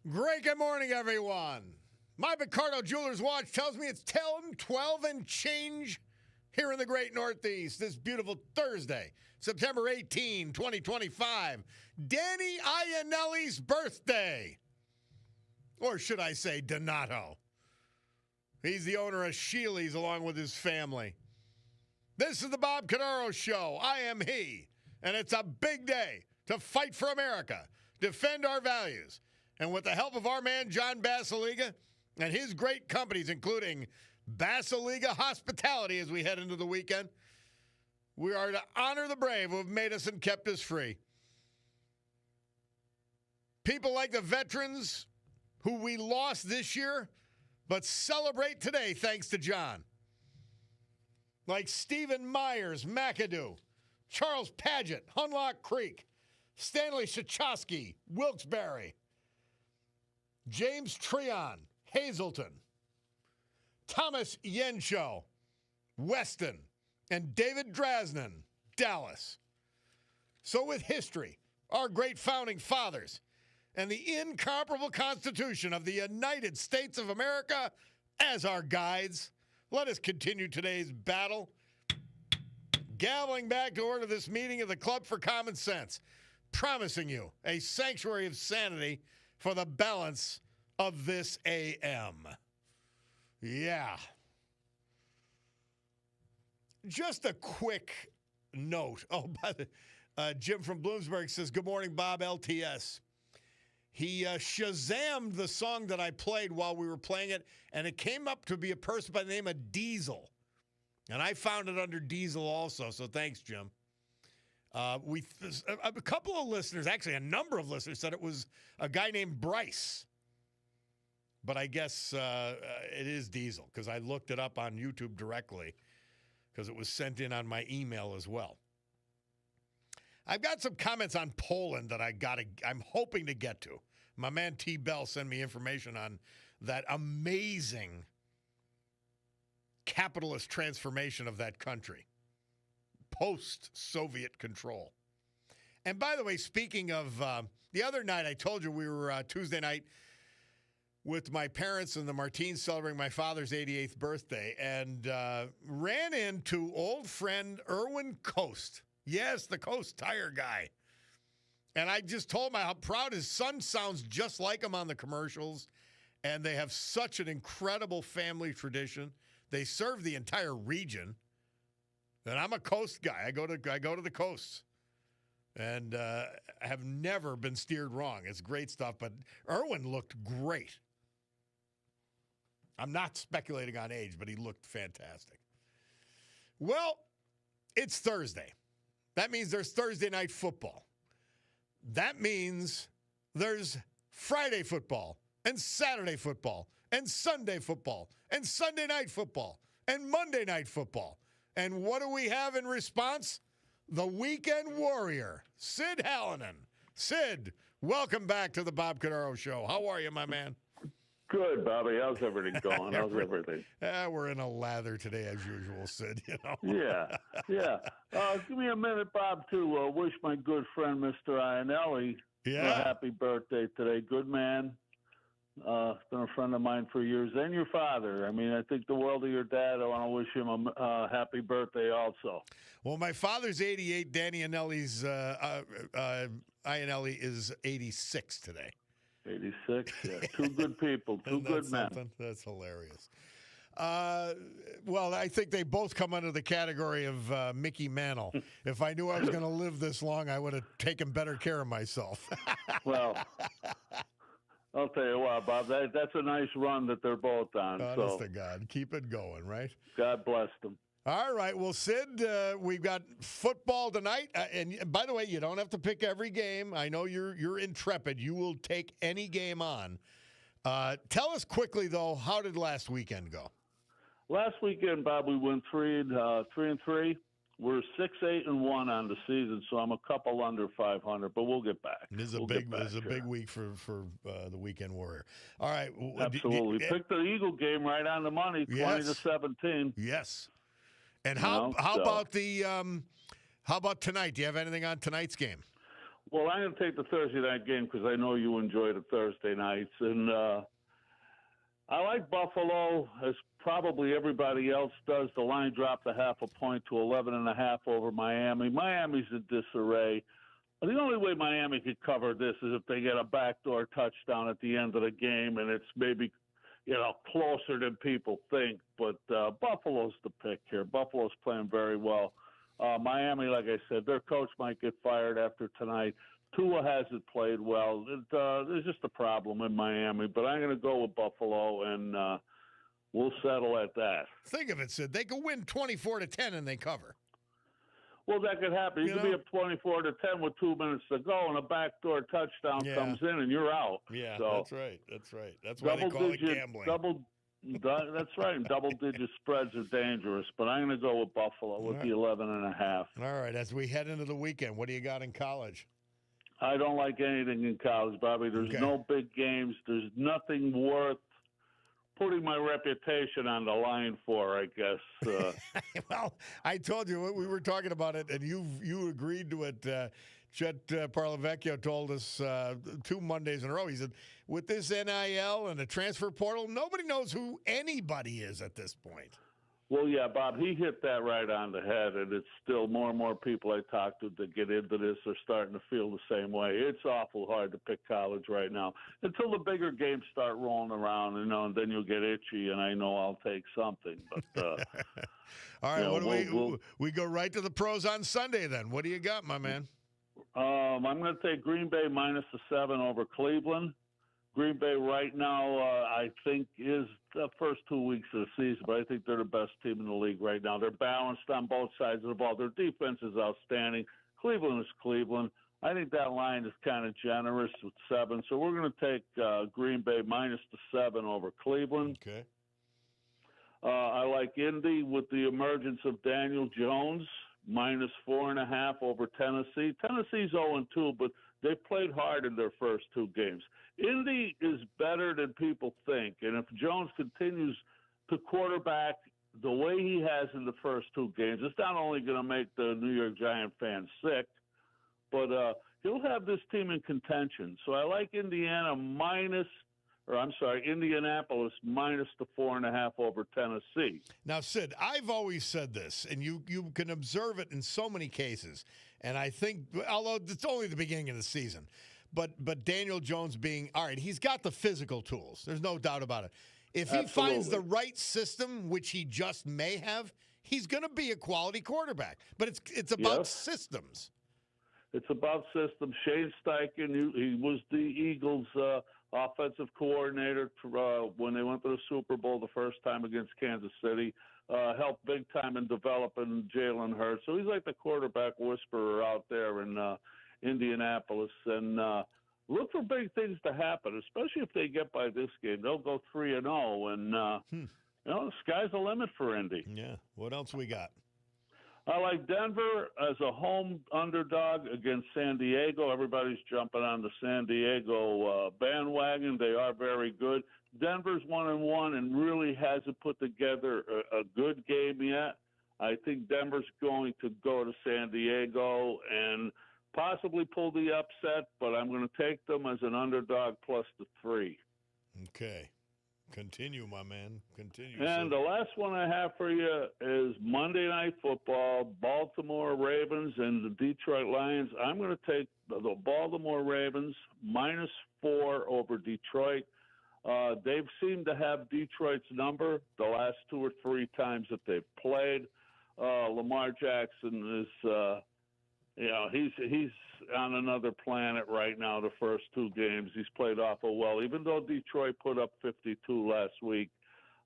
Great good morning, everyone. My Cordaro Jeweler's watch tells me it's 12 and change here in the great Northeast this beautiful Thursday, September 18, 2025. Danny Iannelli's birthday. Or should I say Donato. He's the owner of Sheely's along with his family. This is the Bob Cordaro Show. I am he. And it's a big day to fight for America, defend our values. And with the help of our man, John Basiliga, and his great companies, including Basiliga Hospitality as we head into the weekend, we are to honor the brave who have made us and kept us free. People like the veterans who we lost this year, but celebrate today thanks to John. Like Stephen Myers, McAdoo, Charles Paget, Hunlock Creek, Stanley Shachowski, Wilkes-Barre, James Treon, Hazleton, Thomas Yensho, Weston, and David Drasnan, Dallas. So with history, our great founding fathers, and the incomparable Constitution of the United States of America as our guides, let us continue today's battle. Gaveling back to order this meeting of the Club for Common Sense, promising you a sanctuary of sanity for the balance of this AM. Yeah. Just a quick note. Oh, by the Jim from Bloomsburg says, good morning, Bob, LTS. He Shazammed the song that I played while we were playing it, and it came up to be a person by the name of Diesel. And I found it under Diesel also, so thanks, Jim. A couple of listeners, actually a number of listeners, said it was a guy named Bryce. But I guess it is Diesel, because I looked it up on YouTube directly, because it was sent in on my email as well. I've got some comments on Poland that I'm hoping to get to. My man T. Bell sent me information on that amazing capitalist transformation of that country, post-Soviet control. And by the way, speaking of the other night, I told you we were Tuesday night with my parents and the Martins celebrating my father's 88th birthday, and ran into old friend Erwin Coast. Yes, the Coast Tire guy. And I just told him how proud his son sounds just like him on the commercials, and they have such an incredible family tradition. They serve the entire region, and I'm a Coast guy. I go to the coasts, and have never been steered wrong. It's great stuff. But Erwin looked great. I'm not speculating on age, but he looked fantastic. Well, it's Thursday. That means there's Thursday night football. That means there's Friday football and Saturday football and Sunday football and Sunday night football and Monday night football. And what do we have in response? The weekend warrior, Sid Hallinan. Sid, welcome back to the Bob Cordaro Show. How are you, my man? Good, Bobby. How's everything going? How's everything? We're in a lather today, as usual, Sid. You know. Yeah. Give me a minute, Bob, to wish my good friend, Mr. Iannelli, a happy birthday today. Good man. Been a friend of mine for years. And your father. I mean, I think the world of your dad. I want to wish him a happy birthday also. Well, my father's 88. Danny Iannelli's Iannelli is 86 today. 86, yeah. Two good people, two good men. Something? That's hilarious. Well, I think they both come under the category of Mickey Mantle. If I knew I was going to live this long, I would have taken better care of myself. Well, I'll tell you what, Bob, that's a nice run that they're both on. Honest to God. Keep it going, right? God bless them. All right. Well, Sid, we've got football tonight. And by the way, you don't have to pick every game. I know you're intrepid. You will take any game on. Tell us quickly, though, how did last weekend go? Last weekend, Bob, we went 3-3. We're 6-8-1 on the season, so I'm a couple under 500, but we'll get back. This is a big week for the Weekend Warrior. All right. Absolutely. Picked the Eagle game right on the money, 20-17. Yes. And how about tonight? Do you have anything on tonight's game? Well, I'm going to take the Thursday night game because I know you enjoy the Thursday nights. And I like Buffalo, as probably everybody else does. The line dropped a half a point to 11.5 over Miami. Miami's in disarray. The only way Miami could cover this is if they get a backdoor touchdown at the end of the game, and it's maybe, closer than people think. But Buffalo's the pick here. Buffalo's playing very well. Miami, like I said, their coach might get fired after tonight. Tua hasn't played well. There's just a problem in Miami. But I'm going to go with Buffalo, and we'll settle at that. Think of it, Sid. They could win 24-10 and they cover. Well, that could happen. You could be up 24-10 with 2 minutes to go, and a backdoor touchdown comes in, and you're out. Yeah, so, that's right. That's right. That's why they call it gambling. That's right. And double-digit spreads are dangerous. But I'm going to go with Buffalo with the 11.5. All right. As we head into the weekend, what do you got in college? I don't like anything in college, Bobby. There's no big games. There's nothing worth putting my reputation on the line for, I guess. Well, I told you, we were talking about it, and you agreed to it. Chet Parlavecchio told us 2 Mondays in a row. He said, with this NIL and the transfer portal, nobody knows who anybody is at this point. Well, yeah, Bob, he hit that right on the head, and it's still more and more people I talk to that get into this are starting to feel the same way. It's awful hard to pick college right now until the bigger games start rolling around, and then you'll get itchy, and I know I'll take something. But all right, we go right to the pros on Sunday then. What do you got, my man? I'm going to take Green Bay -7 over Cleveland. Green Bay right now, I think, is the first 2 weeks of the season, but I think they're the best team in the league right now. They're balanced on both sides of the ball. Their defense is outstanding. Cleveland is Cleveland. I think that line is kind of generous with 7, so we're going to take Green Bay -7 over Cleveland. Okay. I like Indy with the emergence of Daniel Jones, -4.5 over Tennessee. Tennessee's 0-2, but they've played hard in their first 2 games. Indy is better than people think, and if Jones continues to quarterback the way he has in the first 2 games, it's not only going to make the New York Giant fans sick, but he'll have this team in contention. So I like Indianapolis -4.5 over Tennessee. Now, Sid, I've always said this, and you can observe it in so many cases, and I think, although it's only the beginning of the season, but Daniel Jones being, all right, he's got the physical tools. There's no doubt about it. If he finds the right system, which he just may have, he's going to be a quality quarterback. But it's about systems. It's about systems. Shane Steichen, he was the Eagles' offensive coordinator when they went to the Super Bowl the first time against Kansas City. Helped big time in developing Jalen Hurts. So he's like the quarterback whisperer out there in Indianapolis. And look for big things to happen, especially if they get by this game. They'll go 3-0, and the sky's the limit for Indy. Yeah. What else we got? I like Denver as a home underdog against San Diego. Everybody's jumping on the San Diego bandwagon. They are very good. Denver's 1-1 and really hasn't put together a good game yet. I think Denver's going to go to San Diego and possibly pull the upset, but I'm going to take them as an underdog +3. Okay. Continue, my man. Continue. And the last one I have for you is Monday Night Football, Baltimore Ravens and the Detroit Lions. I'm going to take the Baltimore Ravens -4 over Detroit. They've seemed to have Detroit's number the last 2 or 3 times that they've played. Lamar Jackson is, he's on another planet right now. The first 2 games, he's played awful well. Even though Detroit put up 52 last week,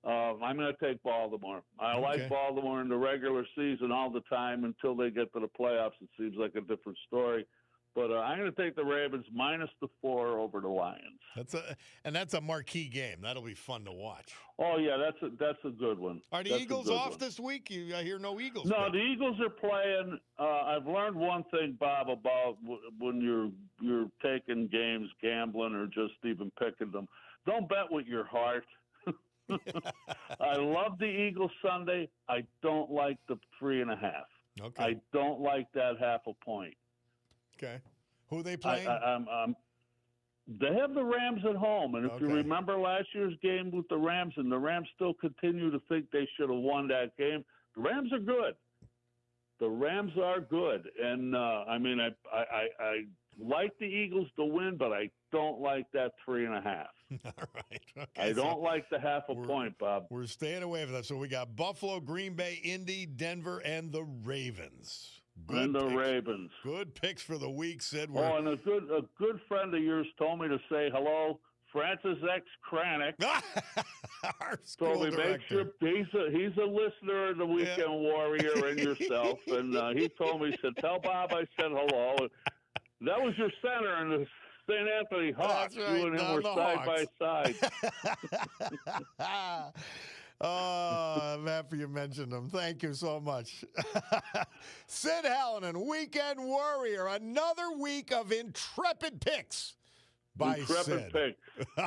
I'm going to take Baltimore. I like Baltimore in the regular season all the time until they get to the playoffs. It seems like a different story. But I'm going to take the Ravens -4 over the Lions. That's a marquee game. That'll be fun to watch. Oh yeah, that's a good one. Are the Eagles off this week? I hear no Eagles. No, the Eagles are playing. I've learned one thing, Bob, about when you're taking games, gambling, or just even picking them. Don't bet with your heart. I love the Eagles Sunday. I don't like the 3.5. Okay. I don't like that half a point. Okay. Who are they playing? They have the Rams at home, and if you Okay. remember last year's game with the Rams, and the Rams still continue to think they should have won that game. The Rams are good. The Rams are good, and I like the Eagles to win, but I don't like that 3.5. All right. Okay, I don't like the half a point, Bob. We're staying away from that. So we got Buffalo, Green Bay, Indy, Denver, and the Ravens. And the Ravens. Good picks for the week, Sid. And a good friend of yours told me to say hello, Francis X. Cranick. Our school So make sure he's a listener of the Weekend Warrior and yourself, and he told me, he said, tell Bob I said hello. That was your center in the St. Anthony Hawks. That's right, You and him were side by side. Oh, I'm happy you mentioned him. Thank you so much. Sid Hallinan, Weekend Warrior. Another week of intrepid picks by Sid. Pick.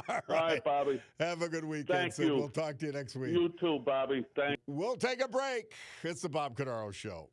All right, Bobby. Have a good weekend, Thank Sid. you. We'll talk to you next week. You too, Bobby. Thank you. We'll take a break. It's the Bob Cordaro Show.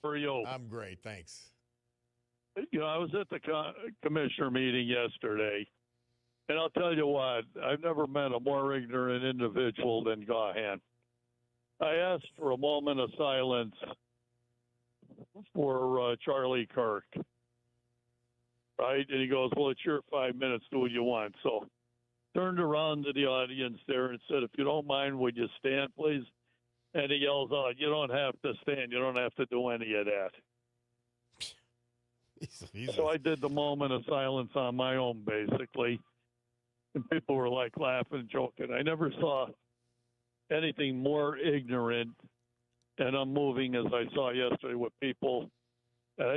are you? I'm great, thanks. You know, I was at the commissioner meeting yesterday, and I'll tell you what, I've never met a more ignorant individual than Gahan. I asked for a moment of silence for Charlie Kirk, right? And he goes, well, it's your 5 minutes, do what you want. So turned around to the audience there and said, if you don't mind, would you stand, please? And he yells out, you don't have to stand. You don't have to do any of that. So I did the moment of silence on my own, basically. And people were like laughing, joking. I never saw anything more ignorant and unmoving as I saw yesterday with people. And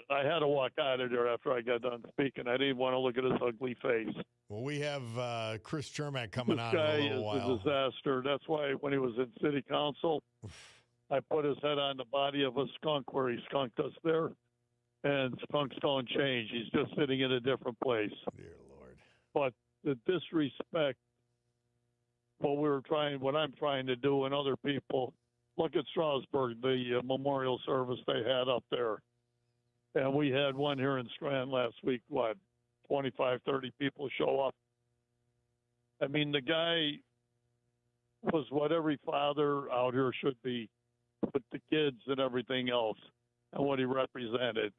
I had to walk out of there after I got done speaking. I didn't want to look at his ugly face. Well, we have Chris Chermak coming on in in a little while. This guy is a disaster. That's why when he was in city council, I put his head on the body of a skunk where he skunked us there. And skunks don't change. He's just sitting in a different place. Dear Lord. But the disrespect, what I'm trying to do, and other people, look at Strasburg, the memorial service they had up there. And we had one here in Scranton last week, 25, 30 people show up. I mean, the guy was what every father out here should be with the kids and everything else and what he represented.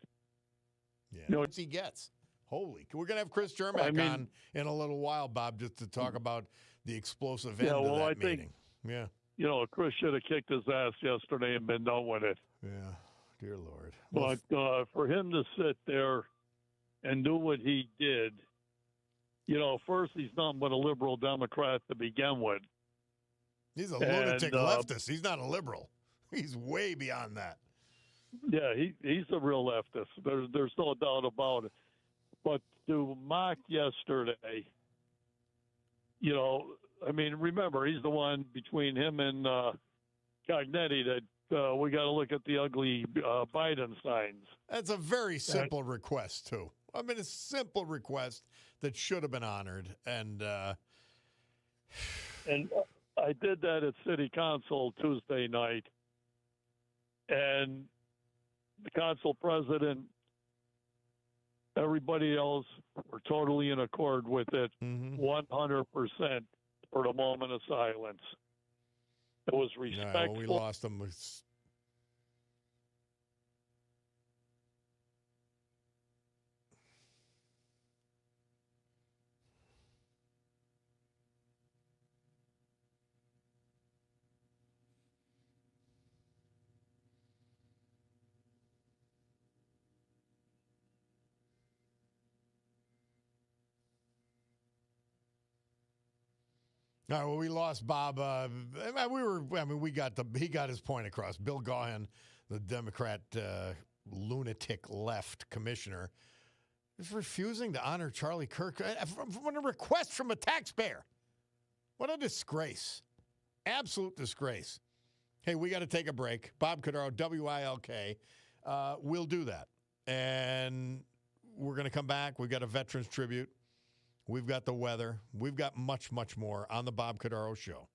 Yeah, you know what he gets. Holy, we're gonna have Chris Chermak on in a little while, Bob, just to talk about the explosive end of that meeting. Yeah, you know, Chris should have kicked his ass yesterday and been done with it. Yeah, dear Lord. But for him to sit there and do what he did, you know, first he's nothing but a liberal Democrat to begin with. He's a lunatic leftist. He's not a liberal. He's way beyond that. Yeah, he's a real leftist. There's no doubt about it. But to mock yesterday, you know, I mean, remember, he's the one between him and Cognetti that we got to look at the ugly Biden signs. That's a very simple request, too. I mean, a simple request that should have been honored. And I did that at City Council Tuesday night. And the council president, everybody else were totally in accord with it, 100% for the moment of silence. It was respectful. No, we lost them. All right, well, we lost Bob. He got his point across. Bill Gahan, the Democrat lunatic left commissioner, is refusing to honor Charlie Kirk from a request from a taxpayer. What a disgrace. Absolute disgrace. Hey, we got to take a break. Bob Cordaro, WILK. We'll do that. And we're going to come back. We've got a veterans tribute. We've got the weather. We've got much, much more on the Bob Cordaro Show.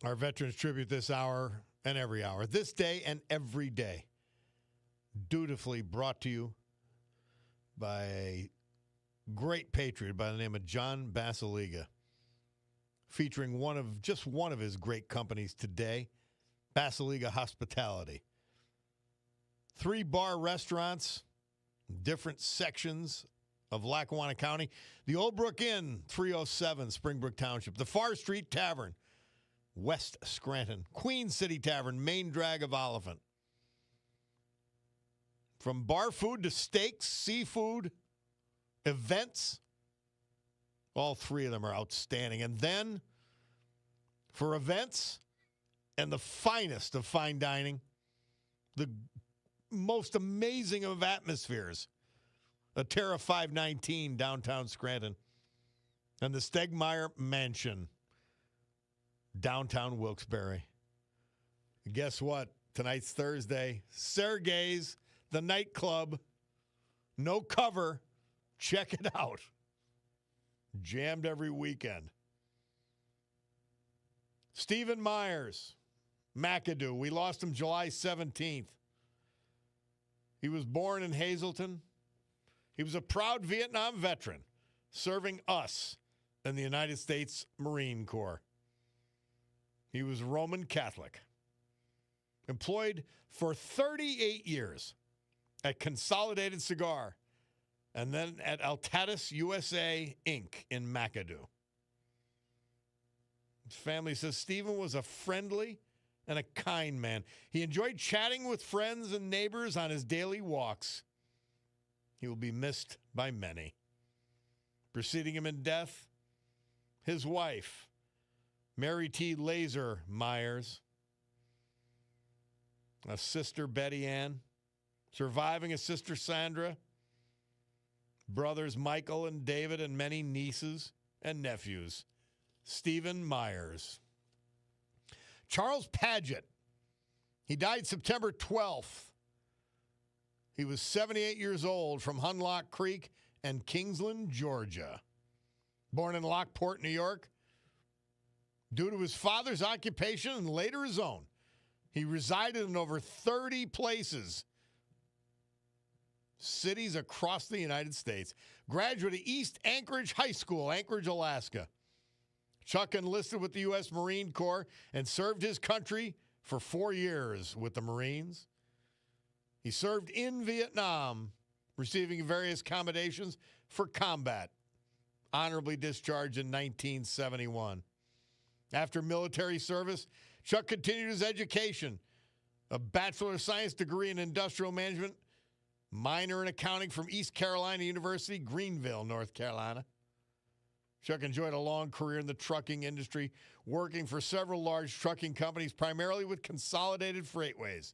Our Veterans Tribute this hour and every hour, this day and every day, dutifully brought to you by a great patriot by the name of John Basiliga, featuring one of his great companies today, Basiliga Hospitality. 3 bar restaurants, different sections of Lackawanna County. The Old Brook Inn, 307 Springbrook Township. The Far Street Tavern, West Scranton. Queen City Tavern, Main Drag of Oliphant. From bar food to steaks, seafood, events, all 3 of them are outstanding. And then, for events and the finest of fine dining, the most amazing of atmospheres, the Terra 519 downtown Scranton, and the Stegmeyer Mansion downtown Wilkes-Barre. Guess what? Tonight's Thursday. Sergei's, the nightclub. No cover. Check it out. Jammed every weekend. Stephen Myers, McAdoo. We lost him July 17th. He was born in Hazleton. He was a proud Vietnam veteran, serving us in the United States Marine Corps. He was Roman Catholic. Employed for 38 years at Consolidated Cigar and then at Altatus USA, Inc. in McAdoo. His family says Stephen was a friendly and a kind man. He enjoyed chatting with friends and neighbors on his daily walks. He will be missed by many. Preceding him in death, his wife, Mary T. Laser Myers, a sister, Betty Ann, surviving a sister, Sandra, brothers Michael and David, and many nieces and nephews. Stephen Myers. Charles Paget. He died September 12th. He was 78 years old, from Hunlock Creek and Kingsland, Georgia. Born in Lockport, New York. Due to his father's occupation and later his own, he resided in over 30 places, cities across the United States. Graduate of East Anchorage High School, Anchorage, Alaska. Chuck enlisted with the U.S. Marine Corps and served his country for 4 years with the Marines. He served in Vietnam, receiving various commendations for combat. Honorably discharged in 1971. After military service, Chuck continued his education, a Bachelor of Science degree in Industrial Management, minor in accounting from East Carolina University, Greenville, North Carolina. Chuck enjoyed a long career in the trucking industry, working for several large trucking companies, primarily with Consolidated Freightways.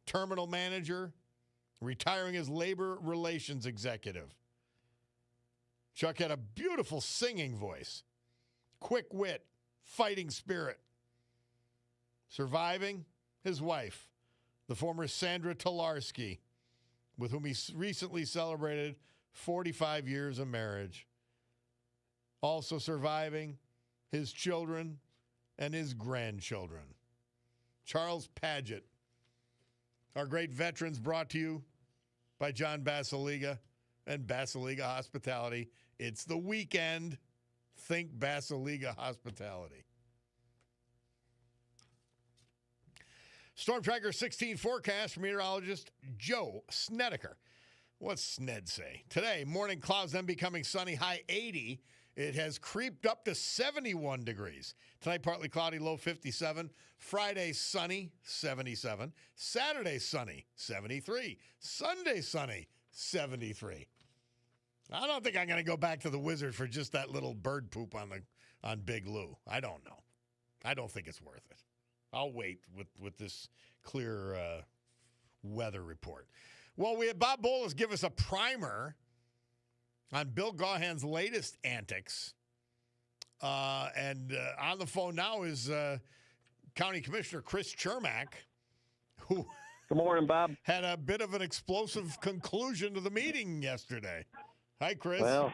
Terminal manager, retiring as labor relations executive. Chuck had a beautiful singing voice, quick wit, fighting spirit. Surviving his wife, the former Sandra Tolarski, with whom he recently celebrated 45 years of marriage. Also surviving his children and his grandchildren. Charles Paget. Our great veterans, brought to you by John Basiliga and Basiliga Hospitality. It's the weekend. Think Basiliga Hospitality. Storm Tracker 16 forecast from meteorologist Joe Snedeker. What's Sned say? Today, morning clouds, then becoming sunny, high 80. It has creeped up to 71 degrees. Tonight, partly cloudy, low 57. Friday, sunny, 77. Saturday, sunny, 73. Sunday, sunny, 73. I don't think I'm going to go back to the Wizards for just that little bird poop on Big Lou. I don't know. I don't think it's worth it. I'll wait with this clear weather report. Well, we had Bob Bolas give us a primer on Bill Gaughan's latest antics. And on the phone now is County Commissioner Chris Chermak, who Good morning, Bob. had a bit of an explosive conclusion to the meeting yesterday. Hi, Chris. Well,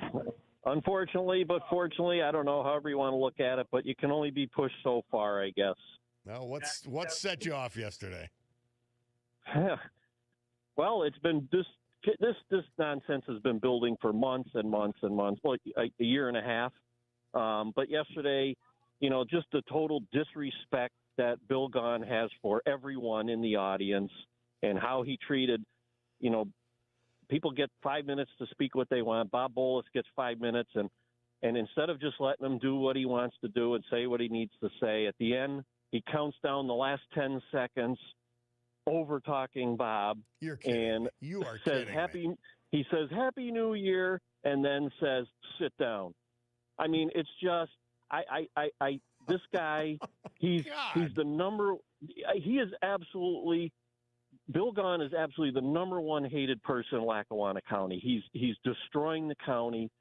Unfortunately, but fortunately, I don't know, however you want to look at it, but you can only be pushed so far, I guess. Well, what set you off yesterday? Well, it's been this nonsense has been building for months and months and months, like a year and a half. But yesterday, just the total disrespect that Bill Gaughan has for everyone in the audience and how he treated, people get 5 minutes to speak what they want. Bob Bolus gets 5 minutes, and instead of just letting him do what he wants to do and say what he needs to say, at the end, he counts down the last 10 seconds, over-talking Bob. You're kidding. And you are says, kidding me. He says, Happy New Year, and then says, sit down. I mean, it's just, this guy, he's the number, he is absolutely, Bill Gaughan is absolutely the number one hated person in Lackawanna County. He's destroying the county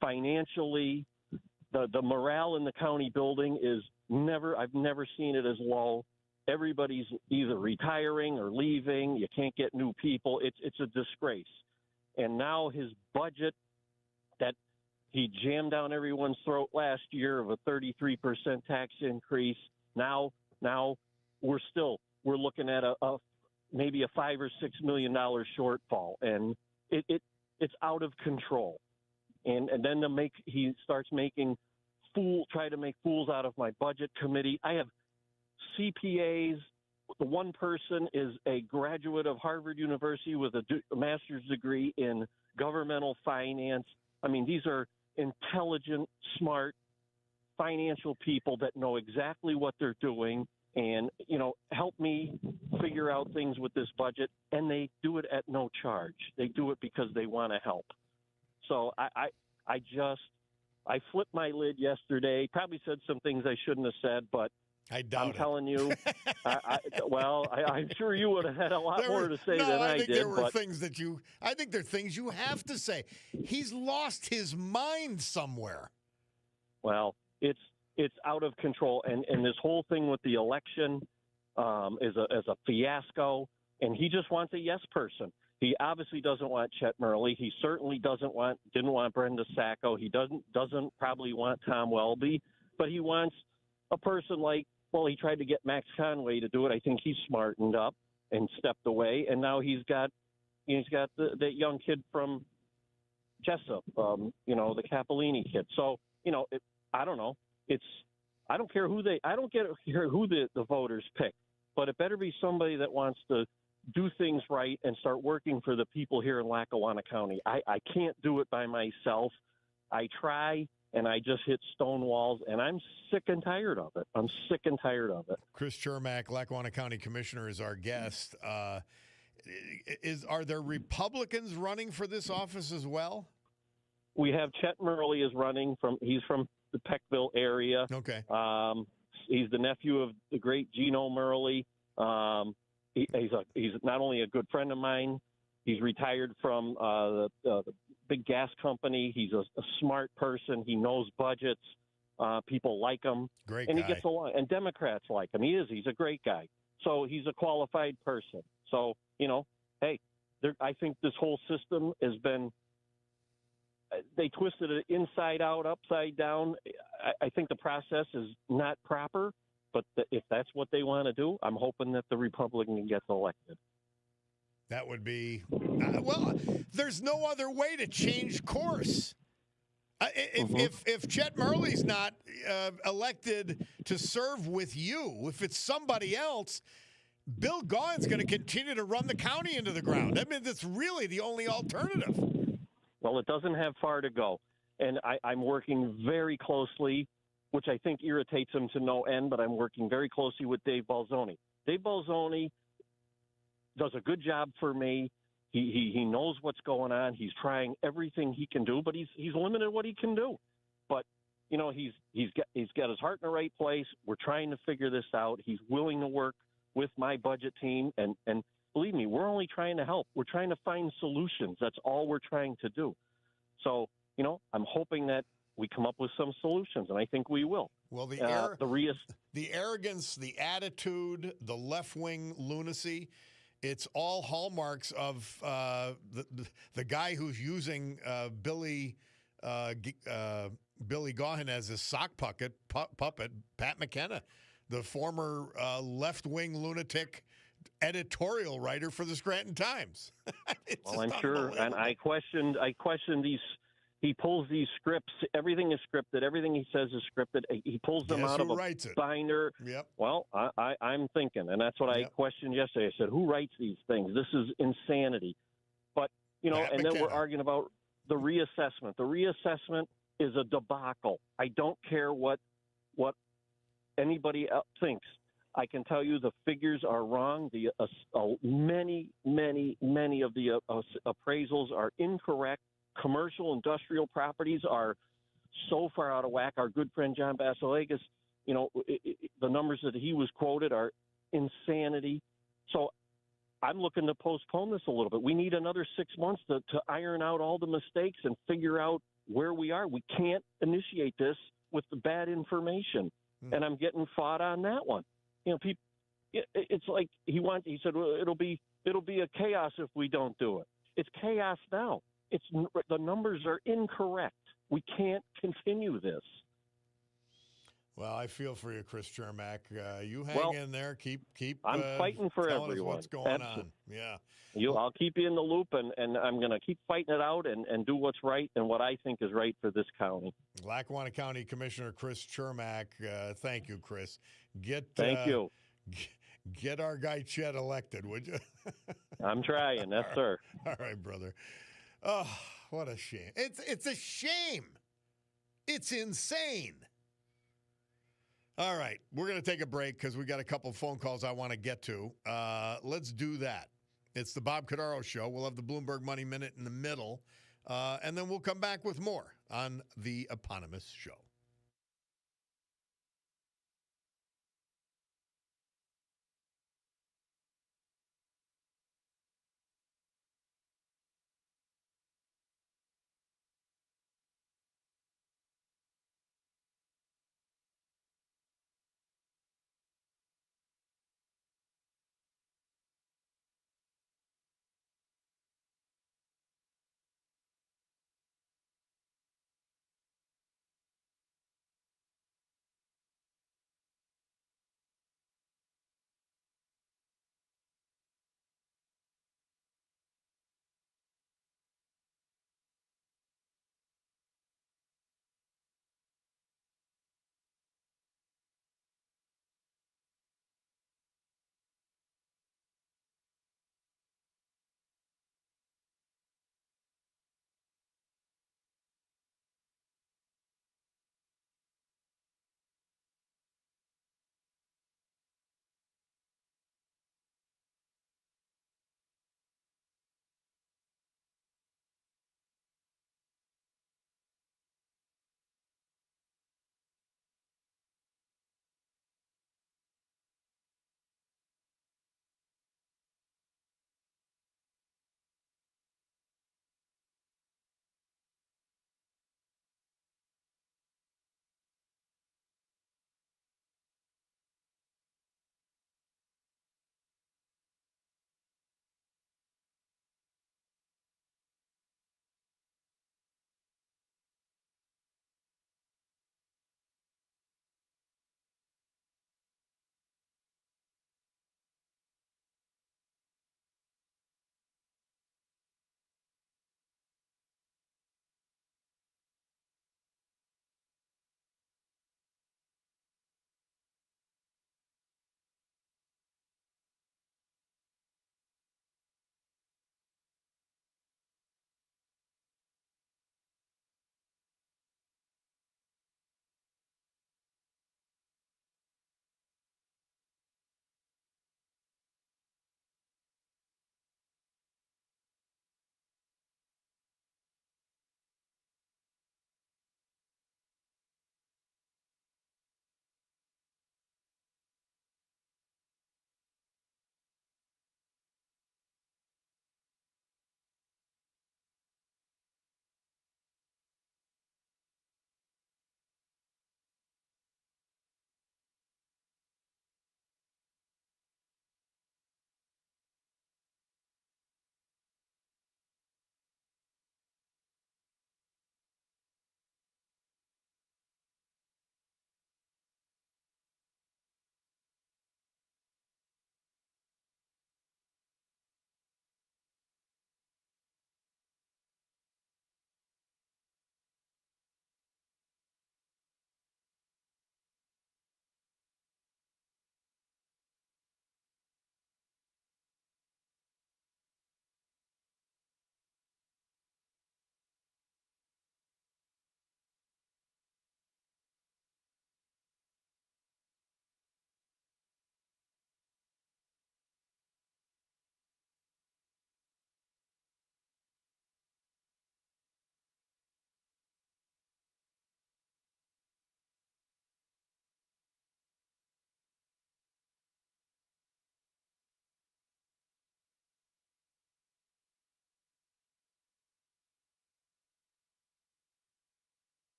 financially. The morale in the county building is I've never seen it as low. Everybody's either retiring or leaving. You can't get new people. It's a disgrace. And now his budget that he jammed down everyone's throat last year of a 33% tax increase. Now we're looking at maybe a $5 or $6 million shortfall, and it's out of control. And then he starts try to make fools out of my budget committee. I have CPAs. The one person is a graduate of Harvard University with a master's degree in governmental finance. I mean, these are intelligent, smart, financial people that know exactly what they're doing and, help me figure out things with this budget. And they do it at no charge. They do it because they want to help. So I flipped my lid yesterday, probably said some things I shouldn't have said, but I doubt I'm telling you, I'm sure you would have had a lot more to say than I did. There were things I think there are things you have to say. He's lost his mind somewhere. Well, it's out of control, and this whole thing with the election is a fiasco, and he just wants a yes person. He obviously doesn't want Chet Murley. He certainly didn't want Brenda Sacco. He doesn't probably want Tom Welby, but he wants a person like, he tried to get Max Conway to do it. I think he's smartened up and stepped away, and now he's got that young kid from Jessup, the Capolini kid. So, I don't know. I don't care who the voters pick, but it better be somebody that wants to do things right and start working for the people here in Lackawanna County. I can't do it by myself. I try, and I just hit stone walls, and I'm sick and tired of it. Chris Chermak, Lackawanna County Commissioner, is our guest. Are there Republicans running for this office as well? We have Chet Murley is running he's from the Peckville area. Okay. He's the nephew of the great Gino Murley. He's not only a good friend of mine, he's retired from the big gas company. He's a smart person. He knows budgets. People like him. Great and guy. He gets along. And Democrats like him. He's a great guy. So he's a qualified person. So, hey, I think this whole system has been – they twisted it inside out, upside down. I think the process is not proper, but if that's what they want to do, I'm hoping that the Republican gets elected. That would be there's no other way to change course. If Chet Murley's not elected to serve with you, if it's somebody else, Bill Gaughan's going to continue to run the county into the ground. I mean, that's really the only alternative. Well, it doesn't have far to go. And I'm working very closely, which I think irritates him to no end, but I'm working very closely with Dave Balzoni. Dave Balzoni does a good job for me. He knows what's going on. He's trying everything he can do, but he's limited what he can do. But, he's got his heart in the right place. We're trying to figure this out. He's willing to work with my budget team, and believe me, we're only trying to help. We're trying to find solutions. That's all we're trying to do. So, I'm hoping that we come up with some solutions, and I think we will. Well, the arrogance, the attitude, the left-wing lunacy, it's all hallmarks of the guy who's using Billy Billy Gaughan as his sock puppet, Pat McKenna, the former left-wing lunatic editorial writer for the Scranton Times. Well, I'm sure, and I questioned these. He pulls these scripts. Everything is scripted. Everything he says is scripted. He pulls them out of a binder. Yep. Well, I'm thinking, and that's what I questioned yesterday. I said, who writes these things? This is insanity. But, Pat and McKenna. then we're arguing about the reassessment. The reassessment is a debacle. I don't care what anybody else thinks. I can tell you the figures are wrong. The many of the appraisals are incorrect. Commercial, industrial properties are so far out of whack. Our good friend John Basiligas, the numbers that he was quoted are insanity. So I'm looking to postpone this a little bit. We need another 6 months to iron out all the mistakes and figure out where we are. We can't initiate this with the bad information. And I'm getting fought on that one. People, it's like he said, well, it'll be a chaos if we don't do it. It's chaos now. The numbers are incorrect. We can't continue this. Well, I feel for you, Chris Chermak. You hang in there. Keep. I'm fighting for telling everyone. Us what's going on? Yeah. I'll keep you in the loop, and I'm going to keep fighting it out and do what's right and what I think is right for this county. Lackawanna County Commissioner Chris Chermak. Thank you, Chris. Thank you. Get our guy Chet elected, would you? I'm trying. Yes, sir. All right, brother. Oh, what a shame. It's a shame. It's insane. All right, we're going to take a break because we got a couple phone calls I want to get to. Let's do that. It's the Bob Cordaro Show. We'll have the Bloomberg Money Minute in the middle, and then we'll come back with more on the eponymous show.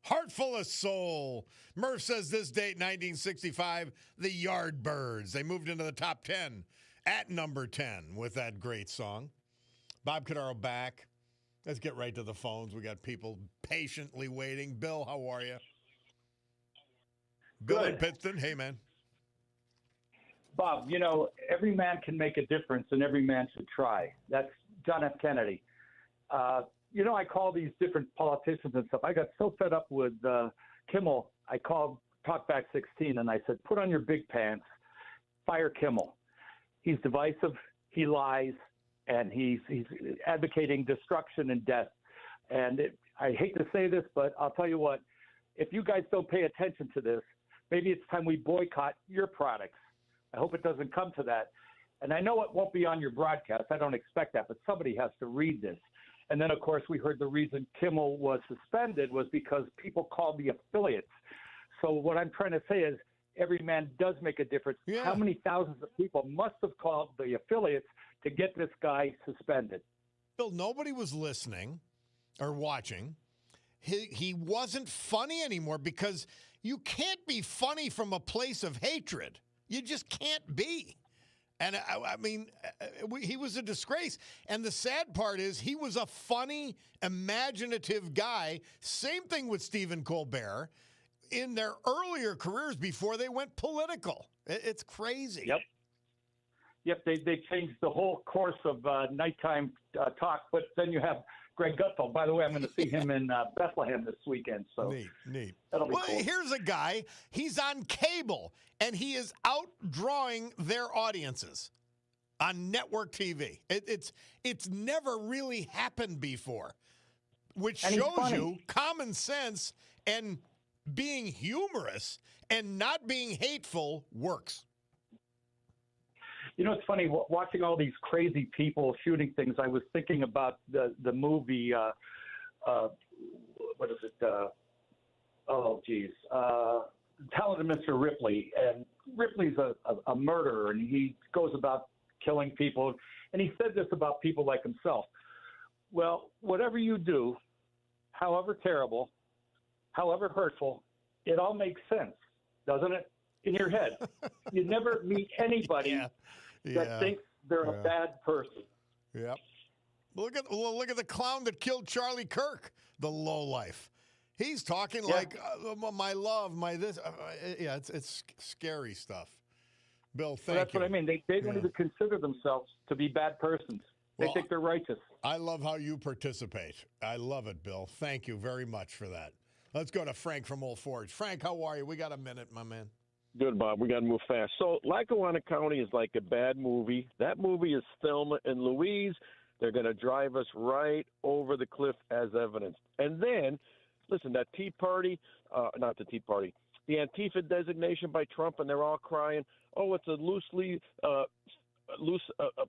Heartful of Soul. Murph says this date, 1965, the Yardbirds. They moved into the top 10 at number 10 with that great song. Bob Cordaro back. Let's get right to the phones. We got people patiently waiting. Bill, how are you? Bill in Pittston. Hey, man. Bob, every man can make a difference and every man should try. That's John F. Kennedy. I call these different politicians and stuff. I got so fed up with Kimmel. I called Talkback 16 and I said, put on your big pants, fire Kimmel. He's divisive, he lies, and he's advocating destruction and death. And I hate to say this, but I'll tell you what, if you guys don't pay attention to this, maybe it's time we boycott your products. I hope it doesn't come to that. And I know it won't be on your broadcast. I don't expect that, but somebody has to read this. And then, of course, we heard the reason Kimmel was suspended was because people called the affiliates. So what I'm trying to say is every man does make a difference. Yeah. How many thousands of people must have called the affiliates to get this guy suspended? Bill, nobody was listening or watching. He wasn't funny anymore because you can't be funny from a place of hatred. You just can't be. And I mean, he was a disgrace. And the sad part is he was a funny, imaginative guy. Same thing with Stephen Colbert in their earlier careers before they went political. It's crazy. Yep, they changed the whole course of nighttime talk. But then you have Greg Gutfeld. By the way, I'm going to see him in Bethlehem this weekend. So neat. That'll be cool. Here's a guy. He's on cable, and he is outdrawing their audiences on network TV. It's never really happened before, which shows you common sense and being humorous and not being hateful works. It's funny, watching all these crazy people shooting things, I was thinking about the movie, what is it? Talented Mr. Ripley. And Ripley's a murderer, and he goes about killing people. And he said this about people like himself. Well, whatever you do, however terrible, however hurtful, it all makes sense, doesn't it? In your head. You never meet anybody that thinks they're a bad person. Yep. Look at the clown that killed Charlie Kirk, the lowlife. He's talking like my love, my this. It's scary stuff. Bill, thank you. That's what I mean. They don't even consider themselves to be bad persons. They think they're righteous. I love how you participate. I love it, Bill. Thank you very much for that. Let's go to Frank from Old Forge. Frank, how are you? We got a minute, my man. Good, Bob. We got to move fast. So Lackawanna County is like a bad movie. That movie is Thelma and Louise. They're going to drive us right over the cliff as evidence. And then, listen, that Tea Party, not the Tea Party, the Antifa designation by Trump, and they're all crying, oh, it's a loose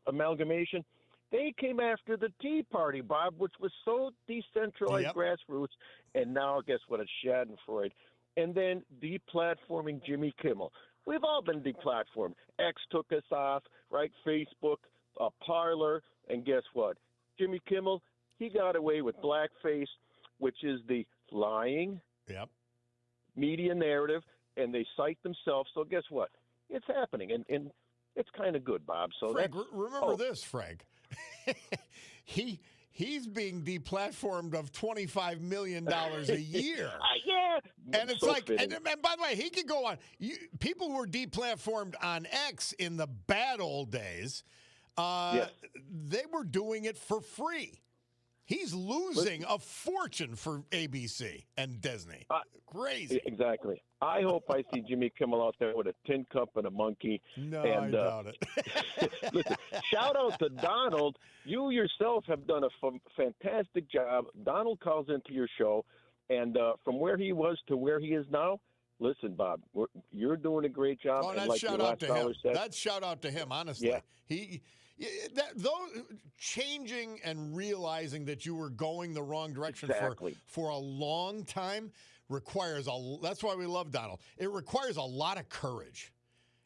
amalgamation. They came after the Tea Party, Bob, which was so decentralized grassroots, and now guess what? It's Schadenfreude. And then deplatforming Jimmy Kimmel. We've all been deplatformed. X took us off, right? Facebook, Parler, and guess what? Jimmy Kimmel, he got away with blackface, which is the lying media narrative, and they cite themselves. So guess what? It's happening, and it's kind of good, Bob. So Frank, remember this, Frank. He's being deplatformed of $25 million a year. And it's so like, and by the way, he could go on. People who were deplatformed on X in the bad old days, they were doing it for free. He's losing a fortune for ABC and Disney. Crazy. Exactly. I hope I see Jimmy Kimmel out there with a tin cup and a monkey. No, I doubt it. Listen, shout out to Donald. You yourself have done a fantastic job. Donald calls into your show, and from where he was to where he is now, listen, Bob, you're doing a great job. Oh, that's shout out to him. That's shout out to him, honestly. Yeah. Changing and realizing that you were going the wrong direction for a long time requires that's why we love Donald. It requires a lot of courage.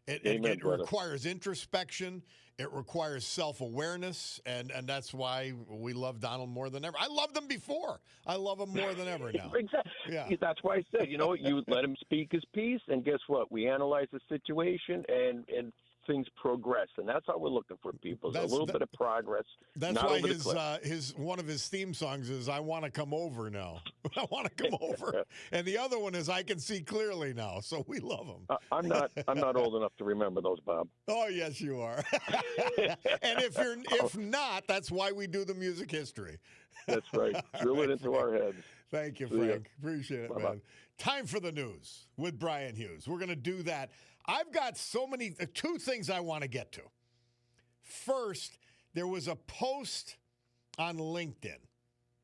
It requires introspection. It requires self-awareness, and that's why we love Donald more than ever. I loved him before. I love him more than ever now. Exactly. Yeah. That's why I said, you let him speak his piece, and guess what? We analyze the situation, and things progress, and that's how we're looking for people. A little bit of progress. That's not why over the his one of his theme songs is "I Want to Come Over Now." I want to come over, and the other one is "I Can See Clearly Now." So we love him. I'm not old enough to remember those, Bob. Oh yes, you are. And if not, that's why we do the music history. That's right. Drill it into our heads. Thank you, Frank. Appreciate it, man. Time for the news with Brian Hughes. We're going to do that. I've got two things I want to get to. First, there was a post on LinkedIn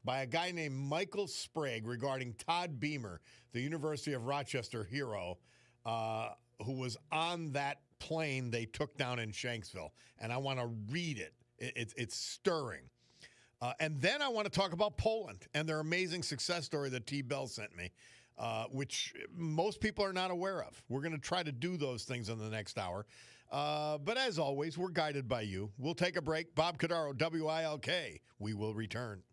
by a guy named Michael Sprague regarding Todd Beamer, the University of Rochester hero, who was on that plane they took down in Shanksville. And I want to read it. It's stirring. And then I want to talk about Poland and their amazing success story that T. Bell sent me, which most people are not aware of. We're going to try to do those things in the next hour. But as always, we're guided by you. We'll take a break. Bob Cordaro, WILK. We will return.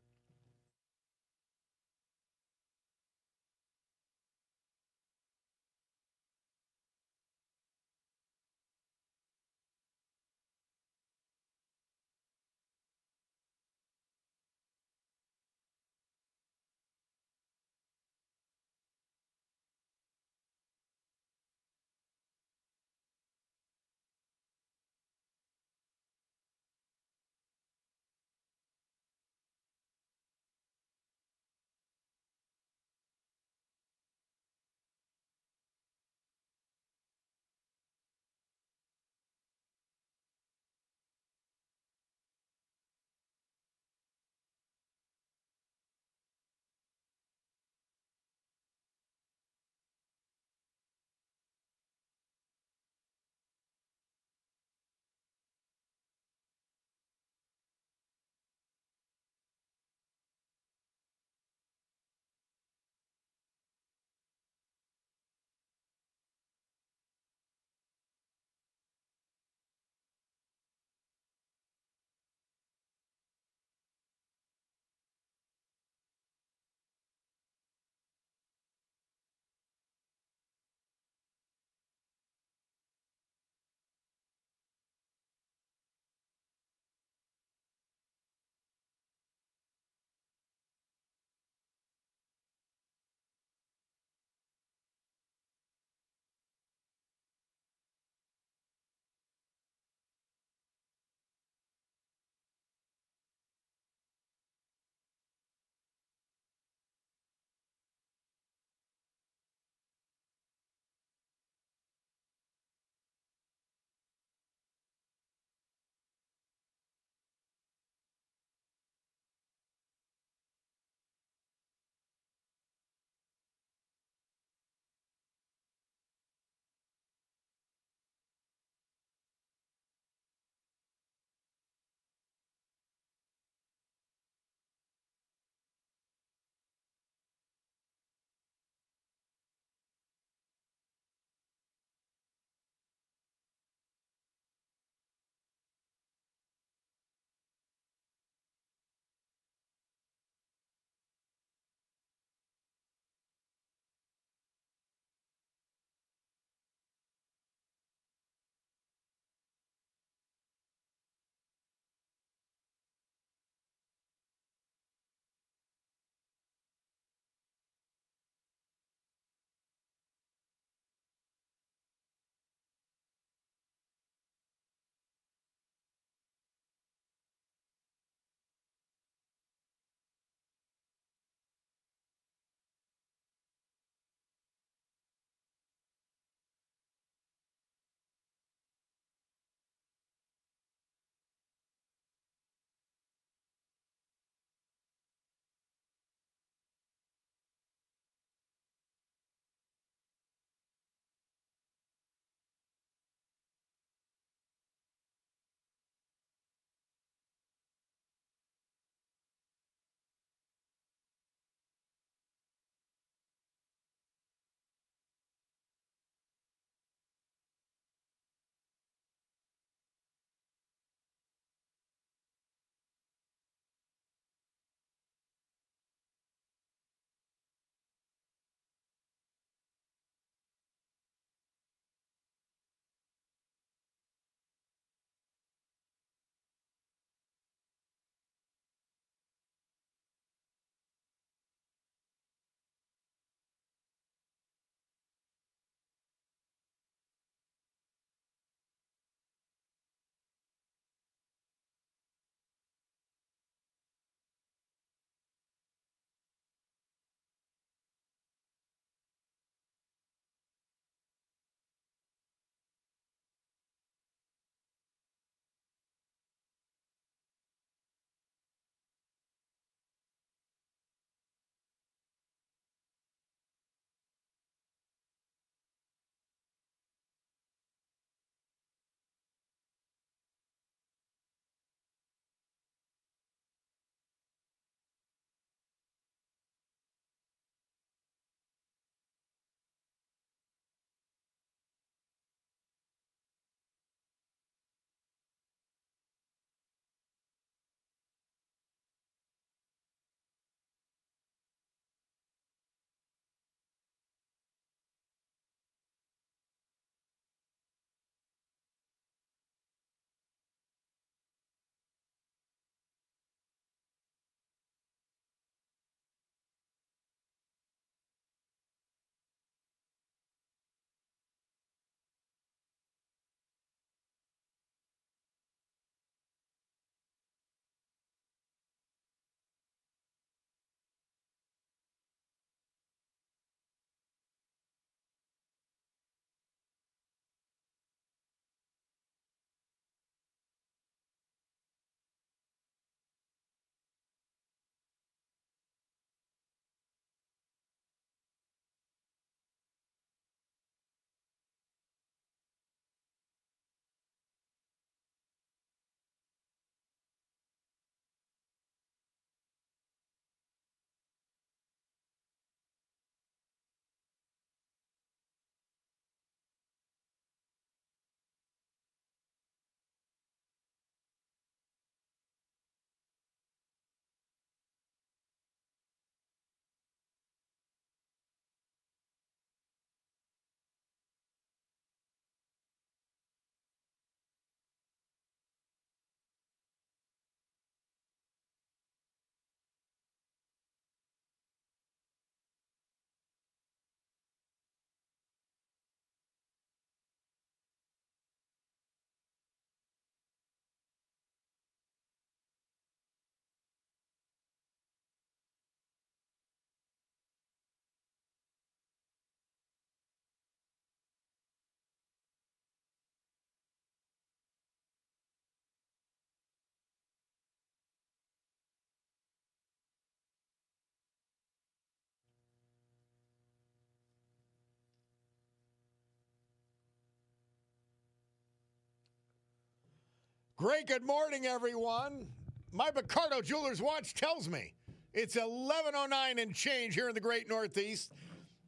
Great good morning, everyone. My Cordaro Jewelers watch tells me it's 11:09 and change here in the great Northeast.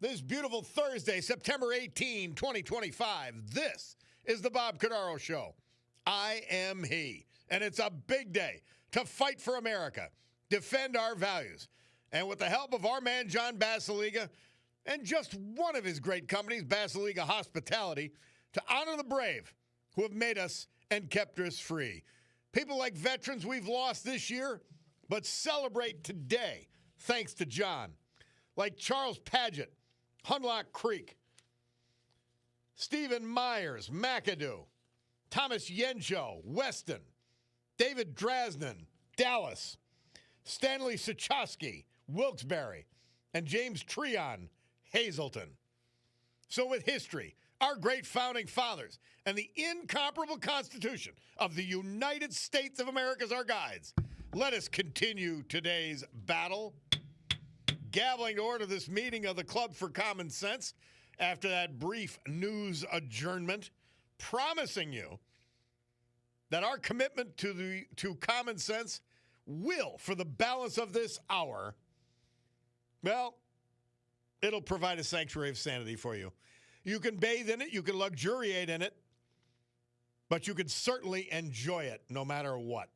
This beautiful Thursday, September 18, 2025. This is the Bob Cordaro Show. I am he, and it's a big day to fight for America, defend our values, and with the help of our man John Basiliga and just one of his great companies, Basiliga Hospitality, to honor the brave who have made us and kept us free. People like veterans we've lost this year, but celebrate today, thanks to John. Like Charles Paget, Hunlock Creek, Stephen Myers, McAdoo, Thomas Yencho, Weston, David Drasnan, Dallas, Stanley Suchowski, Wilkes-Barre, and James Treon, Hazleton. So with history, our great founding fathers, and the incomparable Constitution of the United States of America as our guides, let us continue today's battle. Gaveling to order this meeting of the Club for Common Sense after that brief news adjournment, promising you that our commitment to common sense will, for the balance of this hour, well, it'll provide a sanctuary of sanity for you. You can bathe in it, you can luxuriate in it, but you can certainly enjoy it no matter what.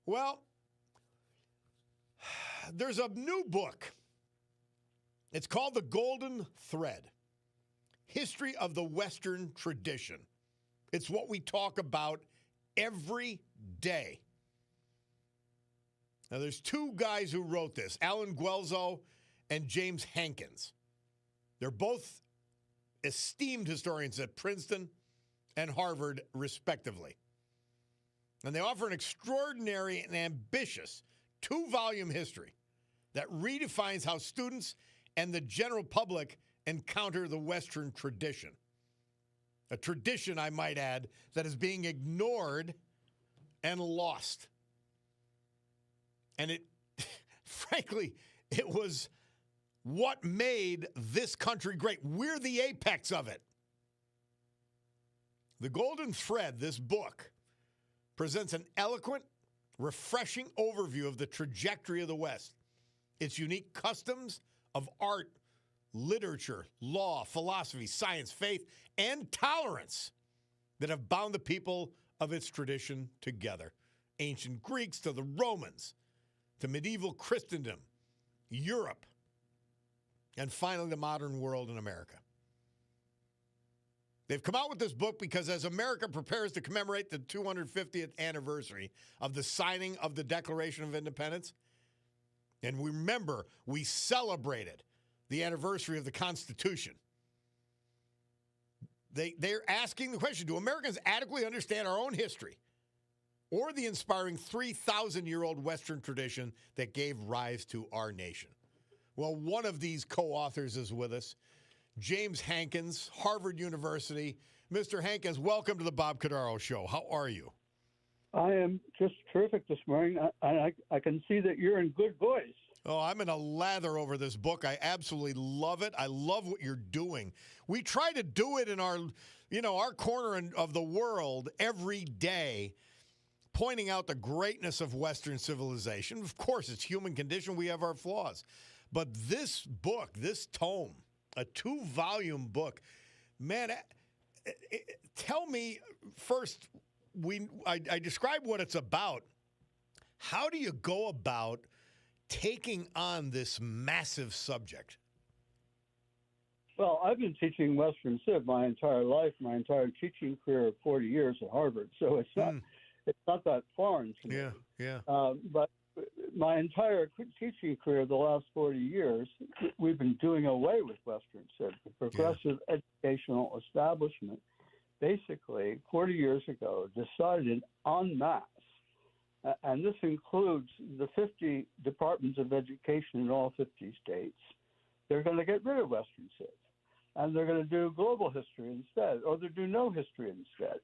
Well, there's a new book. It's called The Golden Thread, History of the Western Tradition. It's what we talk about every day. Now, there's two guys who wrote this, Alan Guelzo and James Hankins. They're both esteemed historians at Princeton and Harvard, respectively. And they offer an extraordinary and ambitious two-volume history that redefines how students and the general public encounter the Western tradition. A tradition, I might add, that is being ignored and lost. And it, frankly, it was what made this country great. We're the apex of it. The Golden Thread, this book, presents an eloquent, refreshing overview of the trajectory of the West, its unique customs of art, literature, law, philosophy, science, faith, and tolerance that have bound the people of its tradition together. Ancient Greeks to the Romans, to medieval Christendom, Europe, and finally the modern world in America. They've come out with this book because as America prepares to commemorate the 250th anniversary of the signing of the Declaration of Independence, and we remember we celebrated the anniversary of the Constitution, they're asking the question, do Americans adequately understand our own history or the inspiring 3,000-year-old Western tradition that gave rise to our nation? Well, one of these co-authors is with us, James Hankins, Harvard University. Mr. Hankins, welcome to the Bob Cordaro Show. How are you? I am just terrific this morning. I can see that you're in good voice. Oh, I'm in a lather over this book. I absolutely love it. I love what you're doing. We try to do it in our corner of the world every day, pointing out the greatness of Western civilization. Of course, it's human condition. We have our flaws. But this book, this tome, a two-volume book, man, tell me first, I described what it's about. How do you go about taking on this massive subject? Well, I've been teaching Western Civ my entire life, my entire teaching career of 40 years at Harvard, so it's not that foreign to me. Yeah. But my entire teaching career, the last 40 years, we've been doing away with Western Civ. The progressive educational establishment, basically, 40 years ago, decided en masse, and this includes the 50 departments of education in all 50 states, they're going to get rid of Western Civ. And they're going to do global history instead, or they'll do no history instead.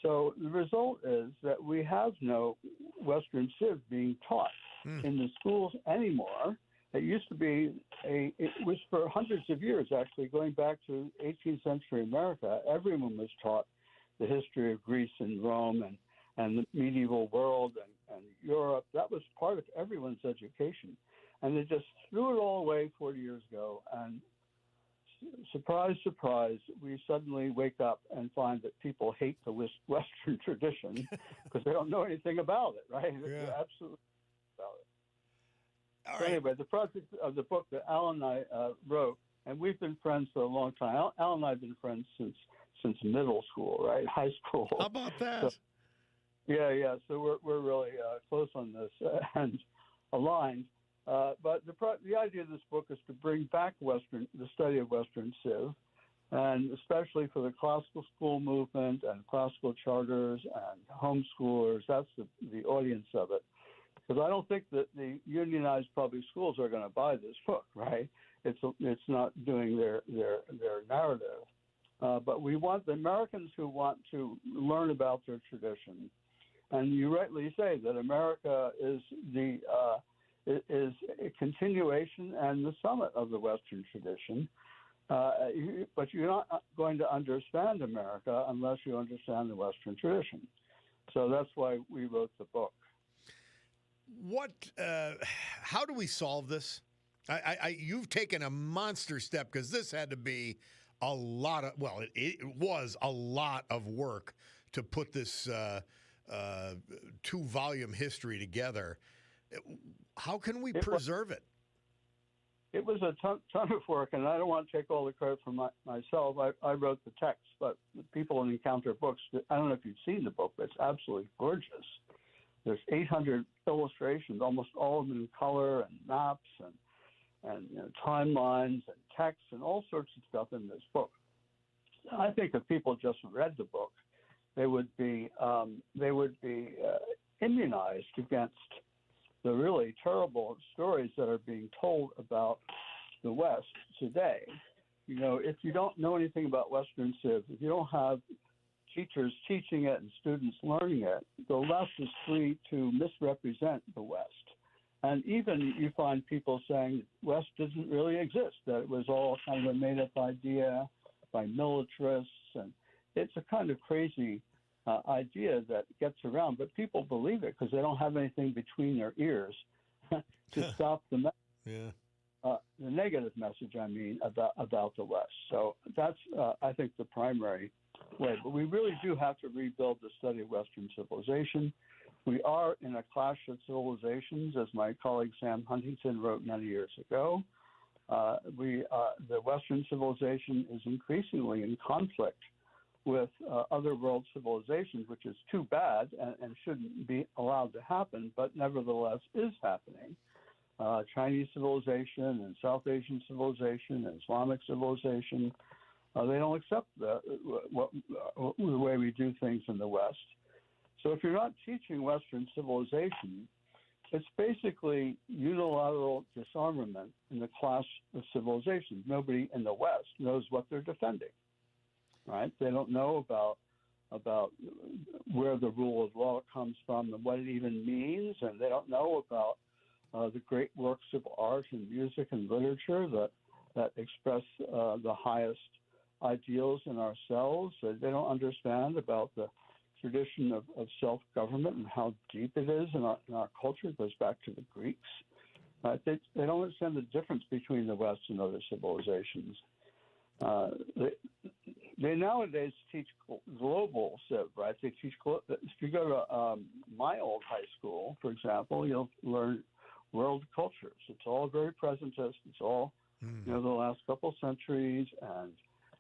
So the result is that we have no Western Civ being taught in the schools anymore. It used to be it was for hundreds of years, actually, going back to 18th century America. Everyone was taught the history of Greece and Rome and the medieval world and Europe. That was part of everyone's education. And they just threw it all away 40 years ago. And surprise, surprise, we suddenly wake up and find that people hate the Western tradition because they don't know anything about it, right? Yeah. They're absolutely about it. All So right. anyway, the project of the book that Al and I wrote, and we've been friends for a long time. Al and I have been friends since middle school, right? High school. How about that? So, yeah. So we're really close on this and aligned. But the idea of this book is to bring back the study of Western Civ, and especially for the classical school movement and classical charters and homeschoolers. That's the audience of it. Because I don't think that the unionized public schools are going to buy this book, right? It's not doing their narrative. But we want the Americans who want to learn about their tradition. And you rightly say that America is is a continuation and the summit of the Western tradition. But you're not going to understand America unless you understand the Western tradition. So that's why we wrote the book. How do we solve this? You've taken a monster step because this had to be a lot of, it was a lot of work to put this 2-volume history together. How can we preserve it? It was a ton of work, and I don't want to take all the credit for myself. I wrote the text, but people in Encounter Books, I don't know if you've seen the book, but it's absolutely gorgeous. There's 800 illustrations, almost all of them in color, and maps, and timelines, and text, and all sorts of stuff in this book. I think if people just read the book, they would be immunized against the really terrible stories that are being told about the West today. If you don't know anything about Western Civ, if you don't have teachers teaching it and students learning it, the left is free to misrepresent the West. And even you find people saying West doesn't really exist, that it was all kind of a made-up idea by militarists. And it's a kind of crazy idea that gets around, but people believe it because they don't have anything between their ears to stop the negative message, about the West. So that's, I think, the primary way. But we really do have to rebuild the study of Western civilization. We are in a clash of civilizations, as my colleague Sam Huntington wrote many years ago. The Western civilization is increasingly in conflict with other world civilizations, which is too bad and shouldn't be allowed to happen, but nevertheless is happening. Chinese civilization and South Asian civilization and Islamic civilization, they don't accept the way we do things in the West. So if you're not teaching Western civilization, it's basically unilateral disarmament in the clash of civilizations. Nobody in the West knows what they're defending. Right? They don't know about where the rule of law comes from and what it even means, and they don't know about the great works of art and music and literature that express the highest ideals in ourselves. They don't understand about the tradition of self-government and how deep it is in our culture. It goes back to the Greeks. They don't understand the difference between the West and other civilizations. They nowadays teach global civ, right? They teach if you go to my old high school, for example, you'll learn world cultures. It's all very presentist. It's all the last couple centuries, and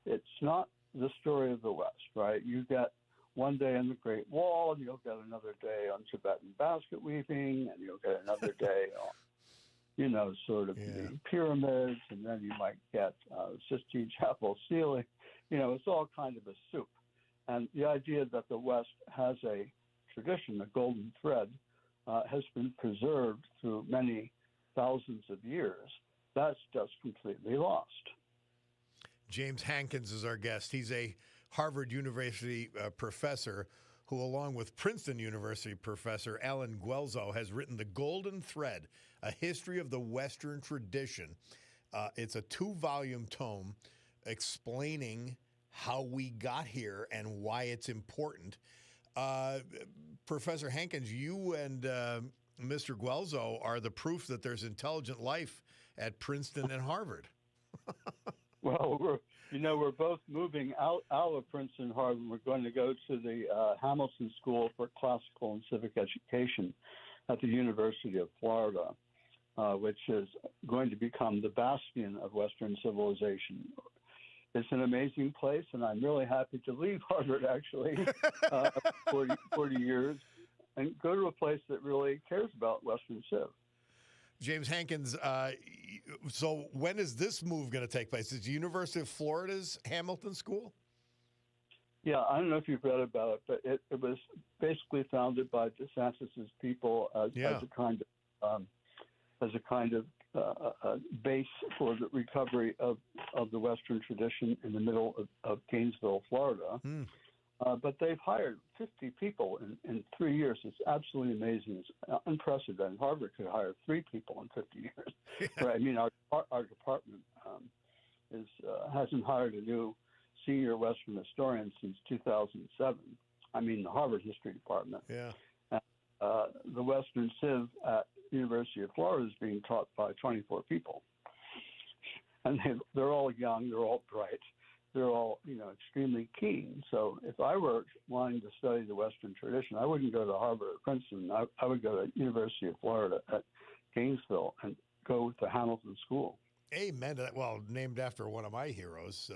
it's not the story of the West, right? You get one day on the Great Wall, and you'll get another day on Tibetan basket weaving, and you'll get another day on the pyramids, and then you might get Sistine Chapel ceiling. It's all kind of a soup. And the idea that the West has a tradition, a golden thread, has been preserved through many thousands of years, that's just completely lost. James Hankins is our guest. He's a Harvard University professor who, along with Princeton University professor Alan Guelzo, has written The Golden Thread, A History of the Western Tradition. It's a 2-volume tome explaining how we got here and why it's important. Professor Hankins, you and Mr. Guelzo are the proof that there's intelligent life at Princeton and Harvard. Well, we're both moving out of Princeton, Harvard. We're going to go to the Hamilton School for Classical and Civic Education at the University of Florida, which is going to become the bastion of Western civilization. It's an amazing place, and I'm really happy to leave Harvard, actually, 40 years, and go to a place that really cares about Western civ. James Hankins, so when is this move going to take place? Is the University of Florida's Hamilton School? Yeah, I don't know if you've read about it, but it was basically founded by DeSantis's people as a kind of base for the recovery of the Western tradition in the middle of Gainesville, Florida. But they've hired 50 people in 3 years. It's absolutely amazing. It's unprecedented. Harvard could hire 3 people in 50 years. Right? I mean, our department hasn't hired a new senior Western historian since 2007. I mean, the Harvard History Department. Yeah. The Western Civ at University of Florida is being taught by 24 people. And they're all young, they're all bright, they're all, extremely keen. So if I were wanting to study the Western tradition, I wouldn't go to Harvard or Princeton. I would go to University of Florida at Gainesville and go with the Hamilton School. Amen to that. Well, named after one of my heroes.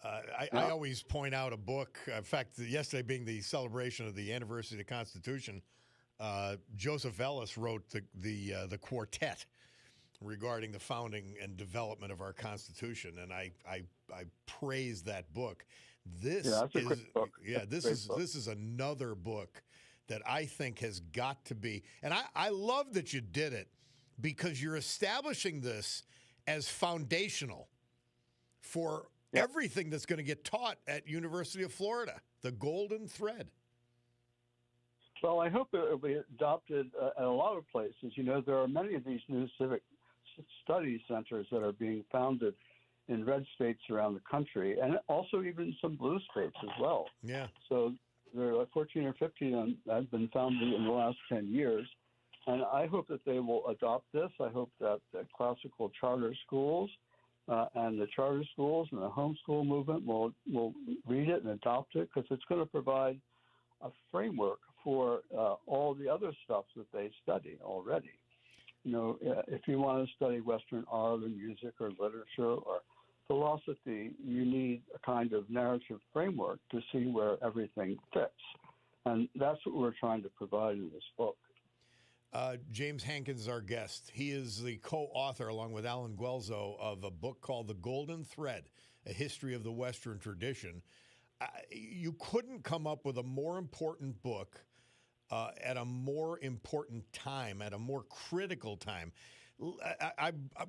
I always point out a book. In fact, yesterday being the celebration of the anniversary of the Constitution, Joseph Ellis wrote the quartet regarding the founding and development of our Constitution, and I praise that book. This is a great book. Yeah, this is another book that I think has got to be, and I love that you did it because you're establishing this as foundational for everything that's going to get taught at University of Florida, the golden thread. Well, I hope it will be adopted at a lot of places. There are many of these new civic study centers that are being founded in red states around the country, and also even some blue states as well. Yeah. So there are 14 or 15 that have been founded in the last 10 years, and I hope that they will adopt this. I hope that the classical charter schools and the charter schools and the homeschool movement will read it and adopt it, because it's going to provide a framework for all the other stuff that they study already. If you want to study Western art or music or literature or philosophy, you need a kind of narrative framework to see where everything fits. And that's what we're trying to provide in this book. James Hankins is our guest. He is the co-author, along with Alan Guelzo, of a book called The Golden Thread, A History of the Western Tradition. You couldn't come up with a more important book at a more important time, at a more critical time.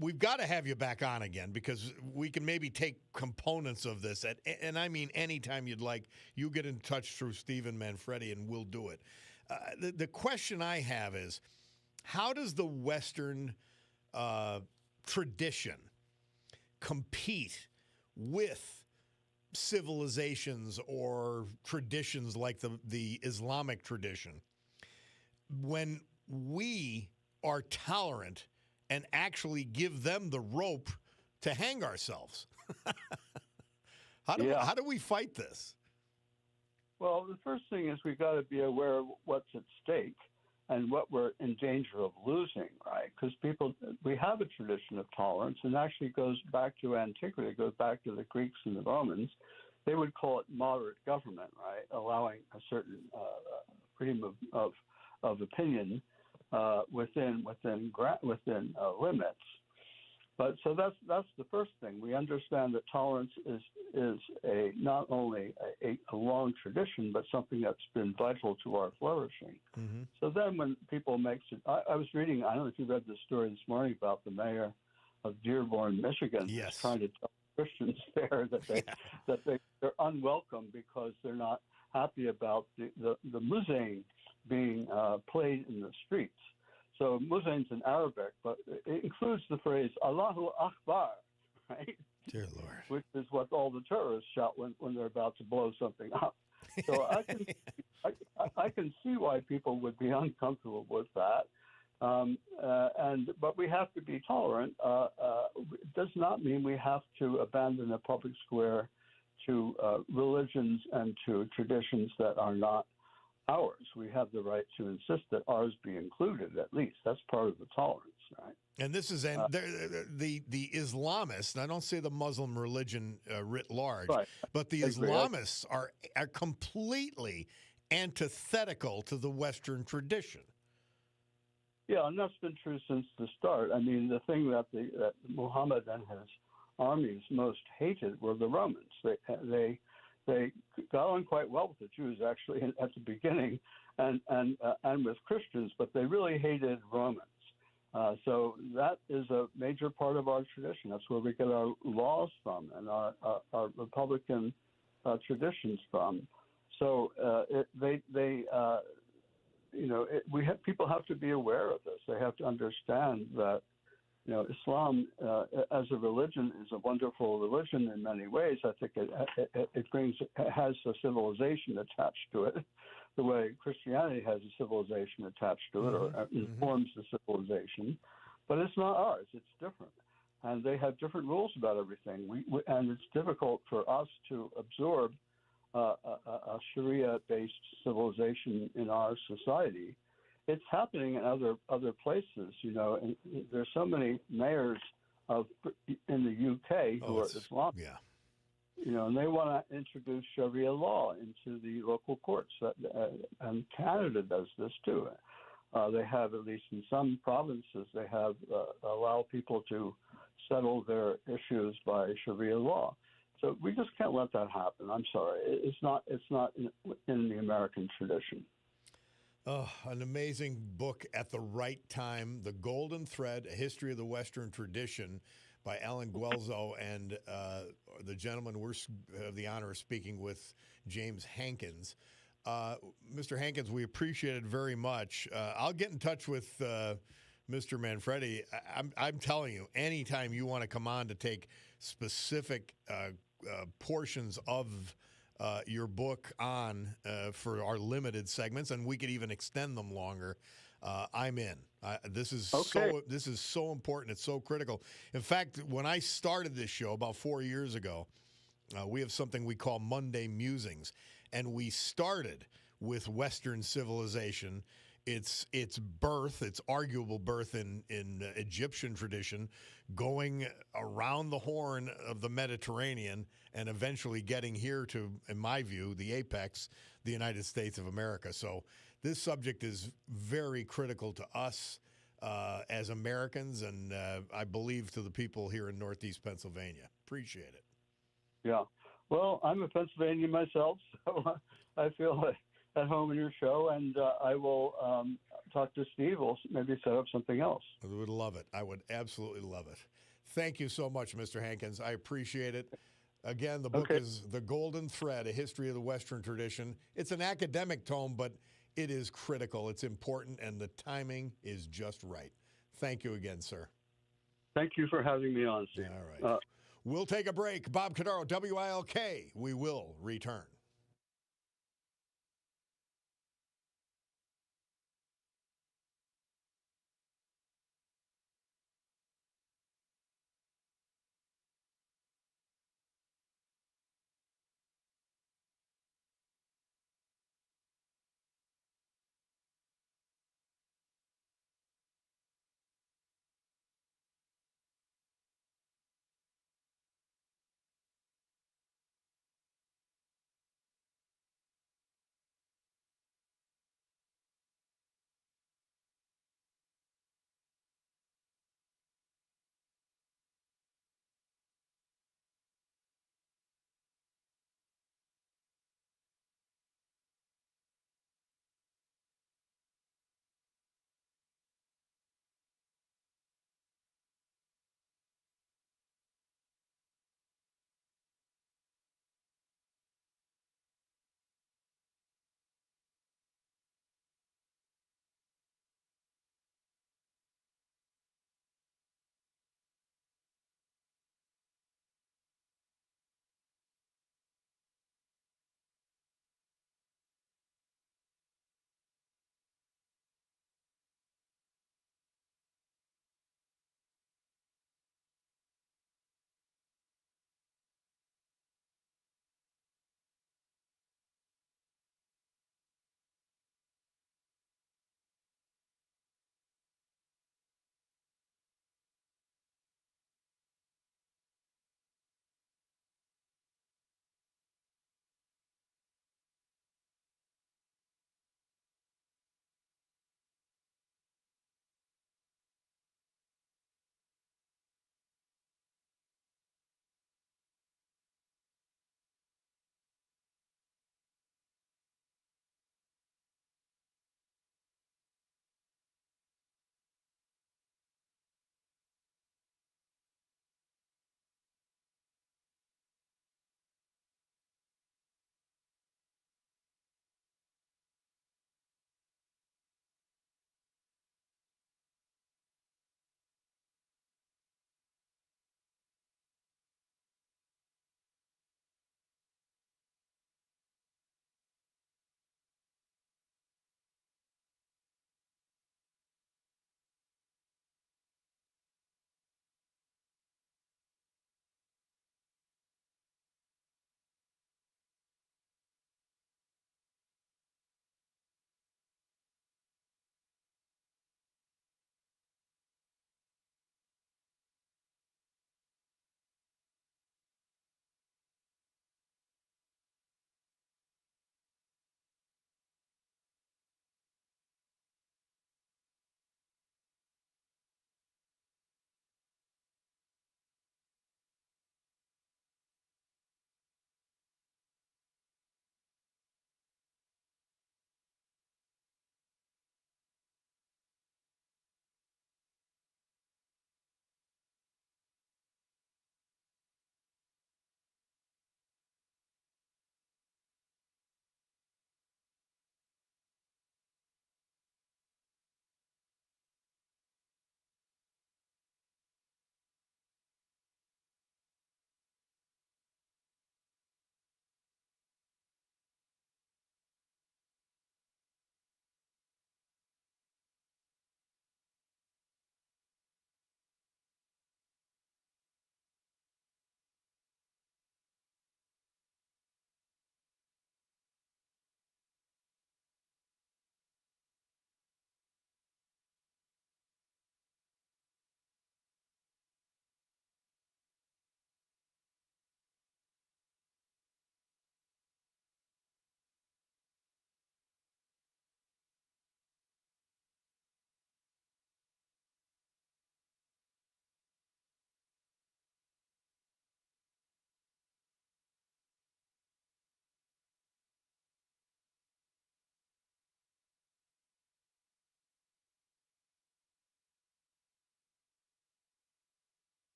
We've got to have you back on again, because we can maybe take components of this, and I mean anytime you'd like. You get in touch through Stephen Manfredi, and we'll do it. The question I have is, how does the Western tradition compete with civilizations or traditions like the Islamic tradition when we are tolerant and actually give them the rope to hang ourselves? How do we fight this? Well, the first thing is we've got to be aware of what's at stake and what we're in danger of losing, right? Because we have a tradition of tolerance, and actually goes back to antiquity. It goes back to the Greeks and the Romans. They would call it moderate government, right? Allowing a certain freedom of opinion within limits. But so that's the first thing. We understand that tolerance is not only a long tradition, but something that's been vital to our flourishing. Mm-hmm. So then when people make – I was reading – I don't know if you read the story this morning about the mayor of Dearborn, Michigan, yes, trying to tell Christians there that they're unwelcome because they're not happy about the muezzin being played in the streets. So muezzin's in Arabic, but it includes the phrase Allahu Akbar, right? Dear Lord. Which is what all the terrorists shout when they're about to blow something up. So I can see why people would be uncomfortable with that. But we have to be tolerant. It does not mean we have to abandon a public square to religions and to traditions that are not ours. We have the right to insist that ours be included, at least. That's part of the tolerance, right? And this is the Islamists, and I don't say the Muslim religion writ large, Right. but the Islamists are completely antithetical to the Western tradition. Yeah, and that's been true since the start. I mean, the thing that Muhammad and his armies most hated were the Romans. They got on quite well with the Jews actually at the beginning, and with Christians, but they really hated Romans. So that is a major part of our tradition. That's where we get our laws from and our Republican traditions from. So people have to be aware of this. They have to understand that Islam as a religion is a wonderful religion in many ways. I think it has a civilization attached to it, the way Christianity has a civilization attached to it, or informs the civilization. But it's not ours. It's different, and they have different rules about everything. And it's difficult for us to absorb a Sharia-based civilization in our society. It's happening in other places, and there's so many mayors in the UK who are Islamic, and they want to introduce Sharia law into the local courts, and Canada does this too. They have, at least in some provinces, they have allow people to settle their issues by Sharia law. So we just can't let that happen. I'm sorry, it's not in the American tradition. Oh, an amazing book at the right time. The Golden Thread, A History of the Western Tradition by Alan Guelzo and the gentleman we have the honor of speaking with, James Hankins. Mr. Hankins, we appreciate it very much. I'll get in touch with Mr. Manfredi. I'm telling you, anytime you want to come on to take specific portions of your book on for our limited segments, and we could even extend them longer. I'm in. This is so important. It's so critical. In fact, when I started this show about 4 years ago, we have something we call Monday Musings, and we started with Western civilization. Its birth, its arguable birth in Egyptian tradition, going around the Horn of the Mediterranean and eventually getting here to, in my view, the apex, the United States of America. So this subject is very critical to us as Americans, and I believe to the people here in Northeast Pennsylvania. Appreciate it. Yeah. Well, I'm a Pennsylvanian myself, so I feel at home in your show, and I will talk to Steve. We'll maybe set up something else. I would love it. I would absolutely love it. Thank you so much, Mr. Hankins. I appreciate it. Again, the book is The Golden Thread, A History of the Western Tradition. It's an academic tome, but it is critical. It's important, and the timing is just right. Thank you again, sir. Thank you for having me on, Steve. All right. We'll take a break. Bob Cordaro, WILK. We will return.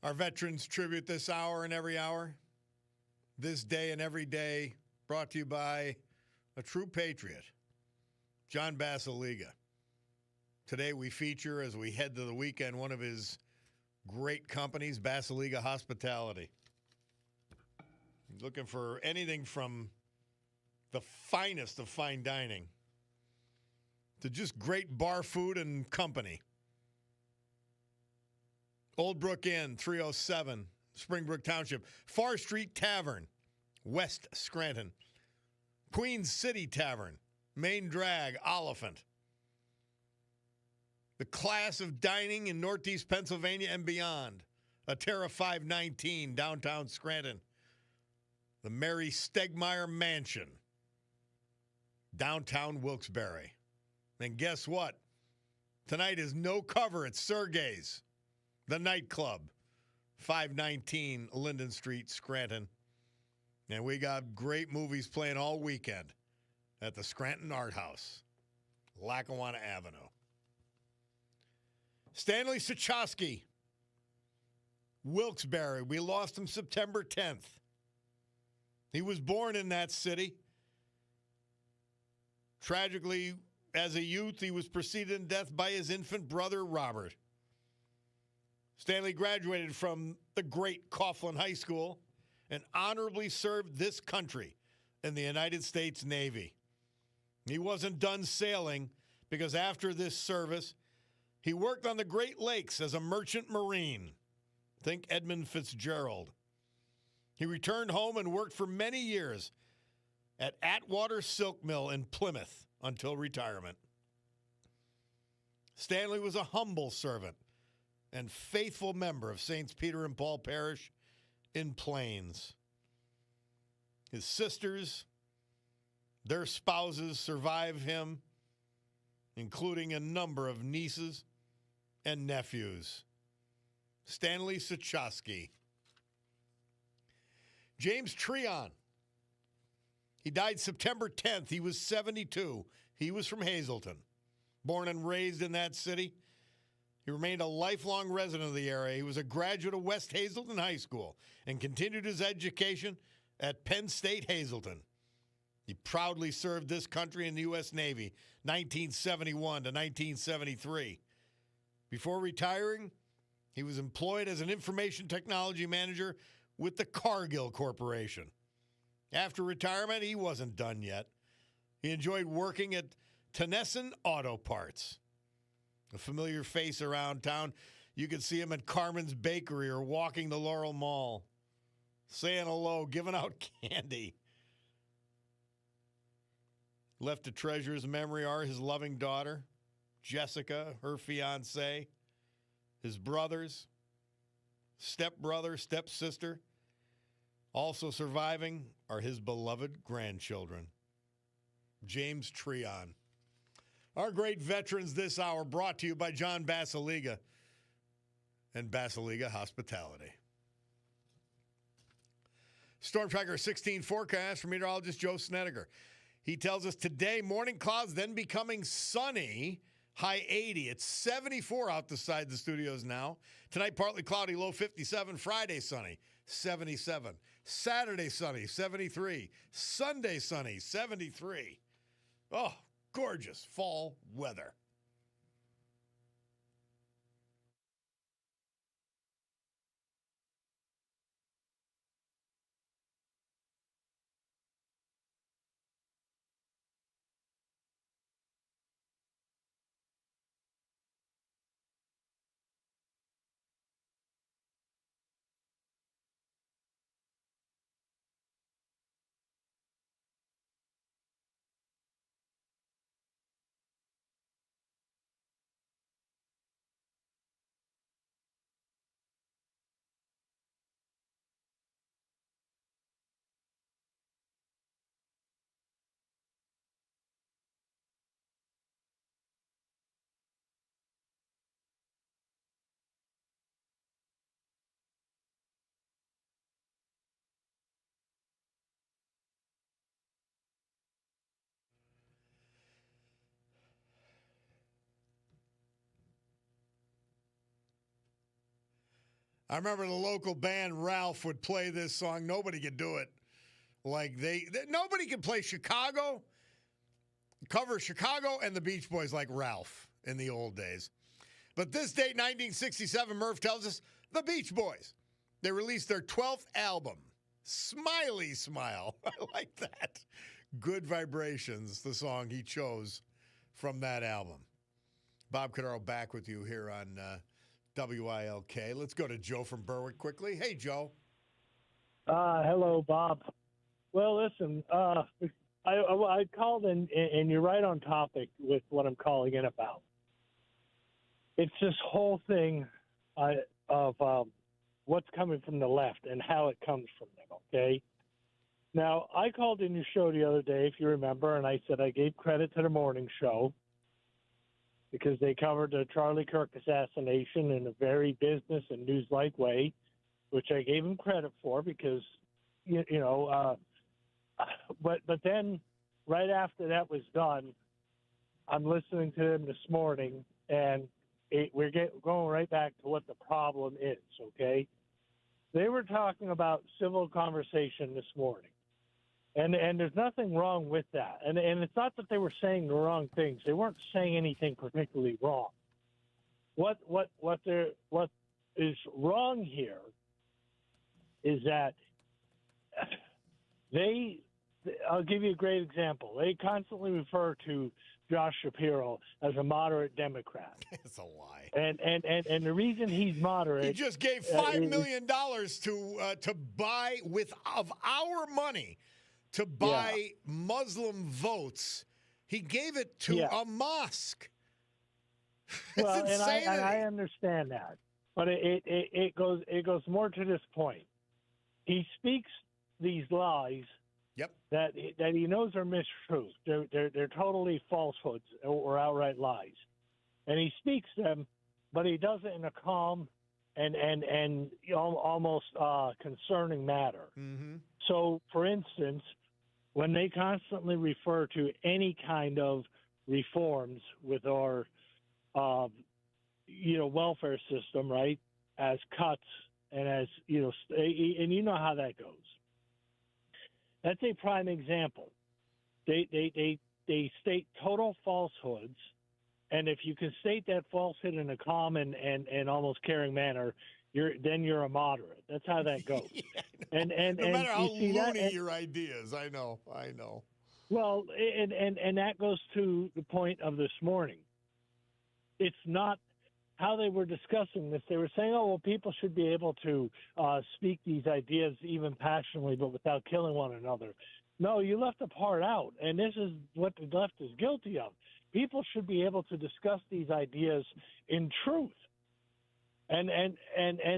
Our Veterans Tribute this hour and every hour. This day and every day, brought to you by a true patriot, John Basiliga. Today we feature, as we head to the weekend, one of his great companies, Basiliga Hospitality. Looking for anything from the finest of fine dining to just great bar food and company. Old Brook Inn, 307, Springbrook Township. Far Street Tavern, West Scranton. Queens City Tavern, Main Drag, Oliphant. The class of dining in Northeast Pennsylvania and beyond. Atera 519, downtown Scranton. The Mary Stegmeyer Mansion, downtown Wilkes-Barre. And guess what? Tonight is no cover at Sergei's, the nightclub, 519 Linden Street, Scranton. And we got great movies playing all weekend at the Scranton Art House, Lackawanna Avenue. Stanley Suchowski, Wilkes-Barre. We lost him September 10th. He was born in that city. Tragically, as a youth, he was preceded in death by his infant brother, Robert. Stanley graduated from the great Coughlin High School and honorably served this country in the United States Navy. He wasn't done sailing because after this service, he worked on the Great Lakes as a merchant marine. Think Edmund Fitzgerald. He returned home and worked for many years at Atwater Silk Mill in Plymouth until retirement. Stanley was a humble servant and faithful member of Saints Peter and Paul Parish in Plains. His sisters, their spouses survive him, including a number of nieces and nephews. Stanley Suchowski. James Treon. He died September 10th. He was 72. He was from Hazleton. Born and raised in that city. He remained a lifelong resident of the area. He was a graduate of West Hazleton High School and continued his education at Penn State Hazleton. He proudly served this country in the U.S. Navy, 1971 to 1973. Before retiring, he was employed as an information technology manager with the Cargill Corporation. After retirement, he wasn't done yet. He enjoyed working at Tennyson Auto Parts. A familiar face around town. You could see him at Carmen's Bakery or walking the Laurel Mall, saying hello, giving out candy. Left to treasure his memory are his loving daughter, Jessica, her fiance, his brothers, stepbrother, stepsister. Also surviving are his beloved grandchildren. James Treon. Our great veterans this hour brought to you by John Basiliga and Basiliga Hospitality. Storm Tracker 16 forecast from meteorologist Joe Snedeker. He tells us today, morning clouds, then becoming sunny, high 80. It's 74 outside the studios now. Tonight, partly cloudy, low 57. Friday, sunny, 77. Saturday, sunny, 73. Sunday, sunny, 73. Oh, gorgeous fall weather. I remember the local band Ralph would play this song. Nobody could do it like nobody could play Chicago, cover Chicago and the Beach Boys like Ralph in the old days. But this date, 1967, Murph tells us, the Beach Boys. They released their 12th album, Smiley Smile. I like that. Good Vibrations, the song he chose from that album. Bob Cordaro back with you here on WILK. Let's go to Joe from Berwick quickly. Hey, Joe. Hello, Bob. Well, listen, I called in, and you're right on topic with what I'm calling in about. It's this whole thing of what's coming from the left and how it comes from them, okay? Now, I called in your show the other day, if you remember, and I said I gave credit to the morning show because they covered the Charlie Kirk assassination in a very business and news-like way, which I gave them credit for because, but then right after that was done, I'm listening to them this morning, and we're going right back to what the problem is, okay? They were talking about civil conversation this morning, and there's nothing wrong with that. And it's not that they were saying the wrong things. They weren't saying anything particularly wrong. What is wrong here is that I'll give you a great example. They constantly refer to Josh Shapiro as a moderate Democrat. It's a lie. And the reason he's moderate, he just gave $5 million to buy of our money to buy Muslim votes. He gave it to a mosque. Well, and I understand that, but it goes more to this point. He speaks these lies. Yep. That he knows are mistruths. They're totally falsehoods or outright lies, and he speaks them, but he does it in a calm and almost concerning manner. Mm-hmm. So, for instance, when they constantly refer to any kind of reforms with our welfare system, right, as cuts and as and you know how that goes. That's a prime example. They state total falsehoods, and if you can state that falsehood in a calm and almost caring manner, you're a moderate. That's how that goes. No matter how loony that, your ideas, I know. Well, and that goes to the point of this morning. It's not how they were discussing this. They were saying, oh, well, people should be able to speak these ideas even passionately, but without killing one another. No, you left a part out, and this is what the left is guilty of. People should be able to discuss these ideas in truth. And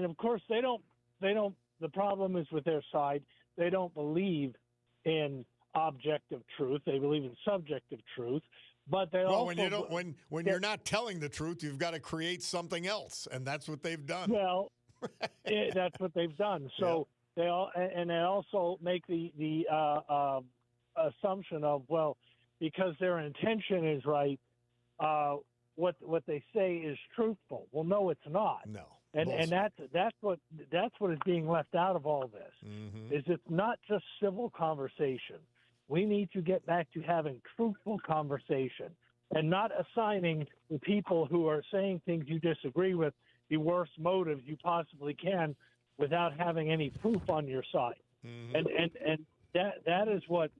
of course, they don't, the problem is with their side. They don't believe in objective truth. They believe in subjective truth. But they also when you're not telling the truth, you've got to create something else, and that's what they've done. Well, that's what they've done. So they also make the assumption of, well, because their intention is right, what they say is truthful. Well, no, it's not. No, and that's what is being left out of all this. Mm-hmm. Is it's not just civil conversation. We need to get back to having truthful conversation and not assigning the people who are saying things you disagree with the worst motives you possibly can without having any proof on your side. Mm-hmm. And that is what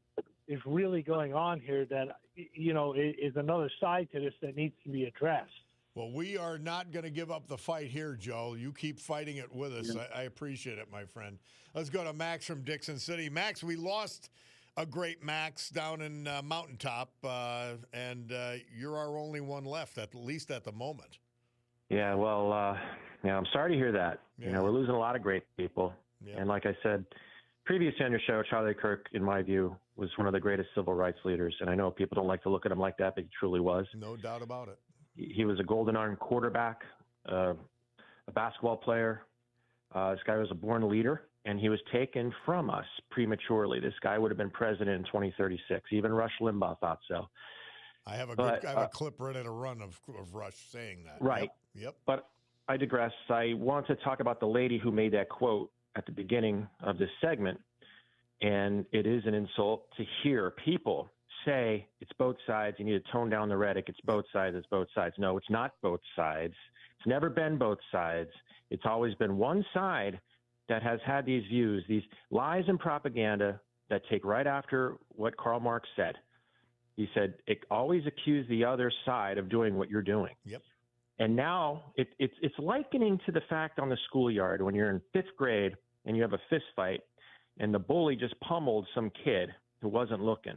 is really going on here that, is another side to this that needs to be addressed. Well, we are not going to give up the fight here, Joe. You keep fighting it with us. Yeah. I appreciate it, my friend. Let's go to Max from Dixon City. Max, we lost a great Max down in Mountaintop, and you're our only one left, at least at the moment. Yeah, well, I'm sorry to hear that. Yeah. We're losing a lot of great people. Yeah. And like I said, previously on your show, Charlie Kirk, in my view, was one of the greatest civil rights leaders. And I know people don't like to look at him like that, but he truly was. No doubt about it. He was a Golden Arm quarterback, a basketball player. This guy was a born leader. And he was taken from us prematurely. This guy would have been president in 2036. Even Rush Limbaugh thought so. I have a clip ready to run of Rush saying that. Right. Yep. But I digress. I want to talk about the lady who made that quote at the beginning of this segment. And it is an insult to hear people say it's both sides. You need to tone down the rhetoric. It's both sides. It's both sides. No, it's not both sides. It's never been both sides. It's always been one side that has had these views, these lies and propaganda that take right after what Karl Marx said. He said, it always accuse the other side of doing what you're doing. Yep. And now it's likening to the fact on the schoolyard when you're in fifth grade and you have a fist fight and the bully just pummeled some kid who wasn't looking.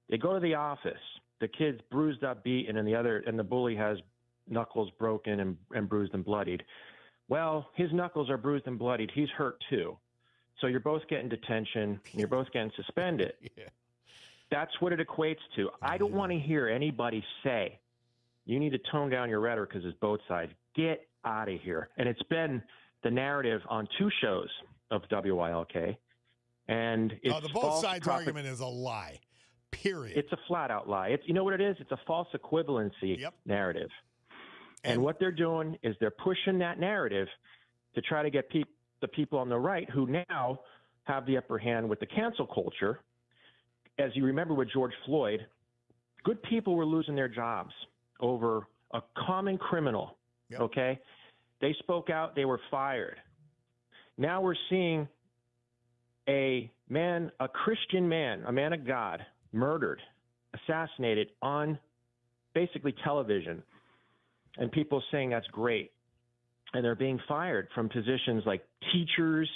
They go to the office. The kid's bruised up, beaten, and the bully has knuckles broken and bruised and bloodied. Well, his knuckles are bruised and bloodied. He's hurt too. So you're both getting detention. And you're both getting suspended. Yeah. That's what it equates to. I don't want to hear anybody say, you need to tone down your rhetoric because it's both sides. Get out of here. And it's been the narrative on 2 shows of WILK. And it's the both sides argument is a lie. Period. It's a flat out lie. It's, you know what it is? It's a false equivalency narrative. And what they're doing is they're pushing that narrative to try to get the people on the right who now have the upper hand with the cancel culture. As you remember with George Floyd, good people were losing their jobs over a common criminal. Yep. Okay? They spoke out, they were fired. Now we're seeing a Christian man, a man of God, murdered, assassinated on basically television. And people saying that's great. And they're being fired from positions like teachers,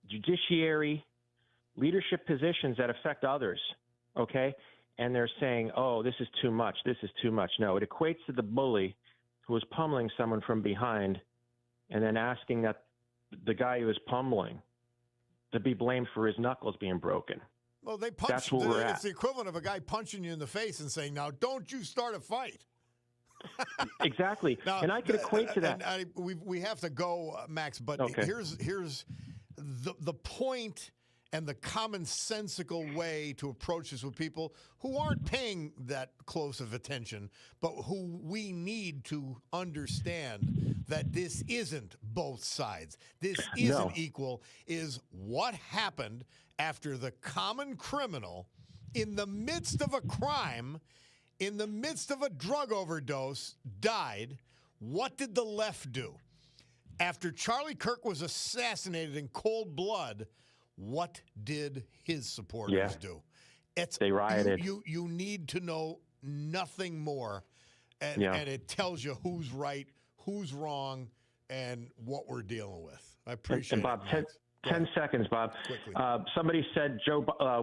judiciary, leadership positions that affect others, okay? And they're saying, oh, this is too much, this is too much. No, it equates to the bully who was pummeling someone from behind and then asking that the guy who was pummeling to be blamed for his knuckles being broken. Well, they punch. That's where we're at. It's the equivalent of a guy punching you in the face and saying, now, don't you start a fight. Exactly. Now, and I could equate to that. We have to go, Max, but Okay. here's the point and the commonsensical way to approach this with people who aren't paying that close of attention, but who we need to understand that this isn't both sides. This isn't equal, is what happened after the common criminal in the midst of a crime, in the midst of a drug overdose, died. What did the left do? After Charlie Kirk was assassinated in cold blood, what did his supporters do? They rioted. You need to know nothing more, and it tells you who's right, who's wrong, and what we're dealing with. I appreciate and Bob, it. 10 seconds, Bob. Quickly. Somebody said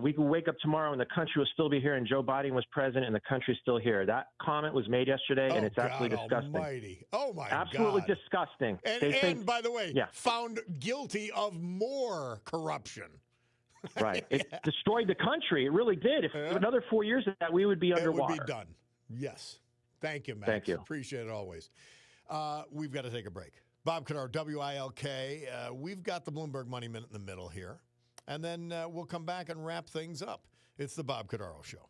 we could wake up tomorrow and the country will still be here and Joe Biden was president and the country's still here. That comment was made yesterday, and it's absolutely disgusting. Almighty. Oh, my absolutely God. disgusting. And by the way, found guilty of more corruption. Right. It destroyed the country. It really did. If another 4 years of that, we would be underwater. It would be done. Yes. Thank you, Max. Thank you. Appreciate it always. We've got to take a break. Bob Cordaro, WILK. We've got the Bloomberg Money Minute in the middle here. And then we'll come back and wrap things up. It's the Bob Cordaro Show.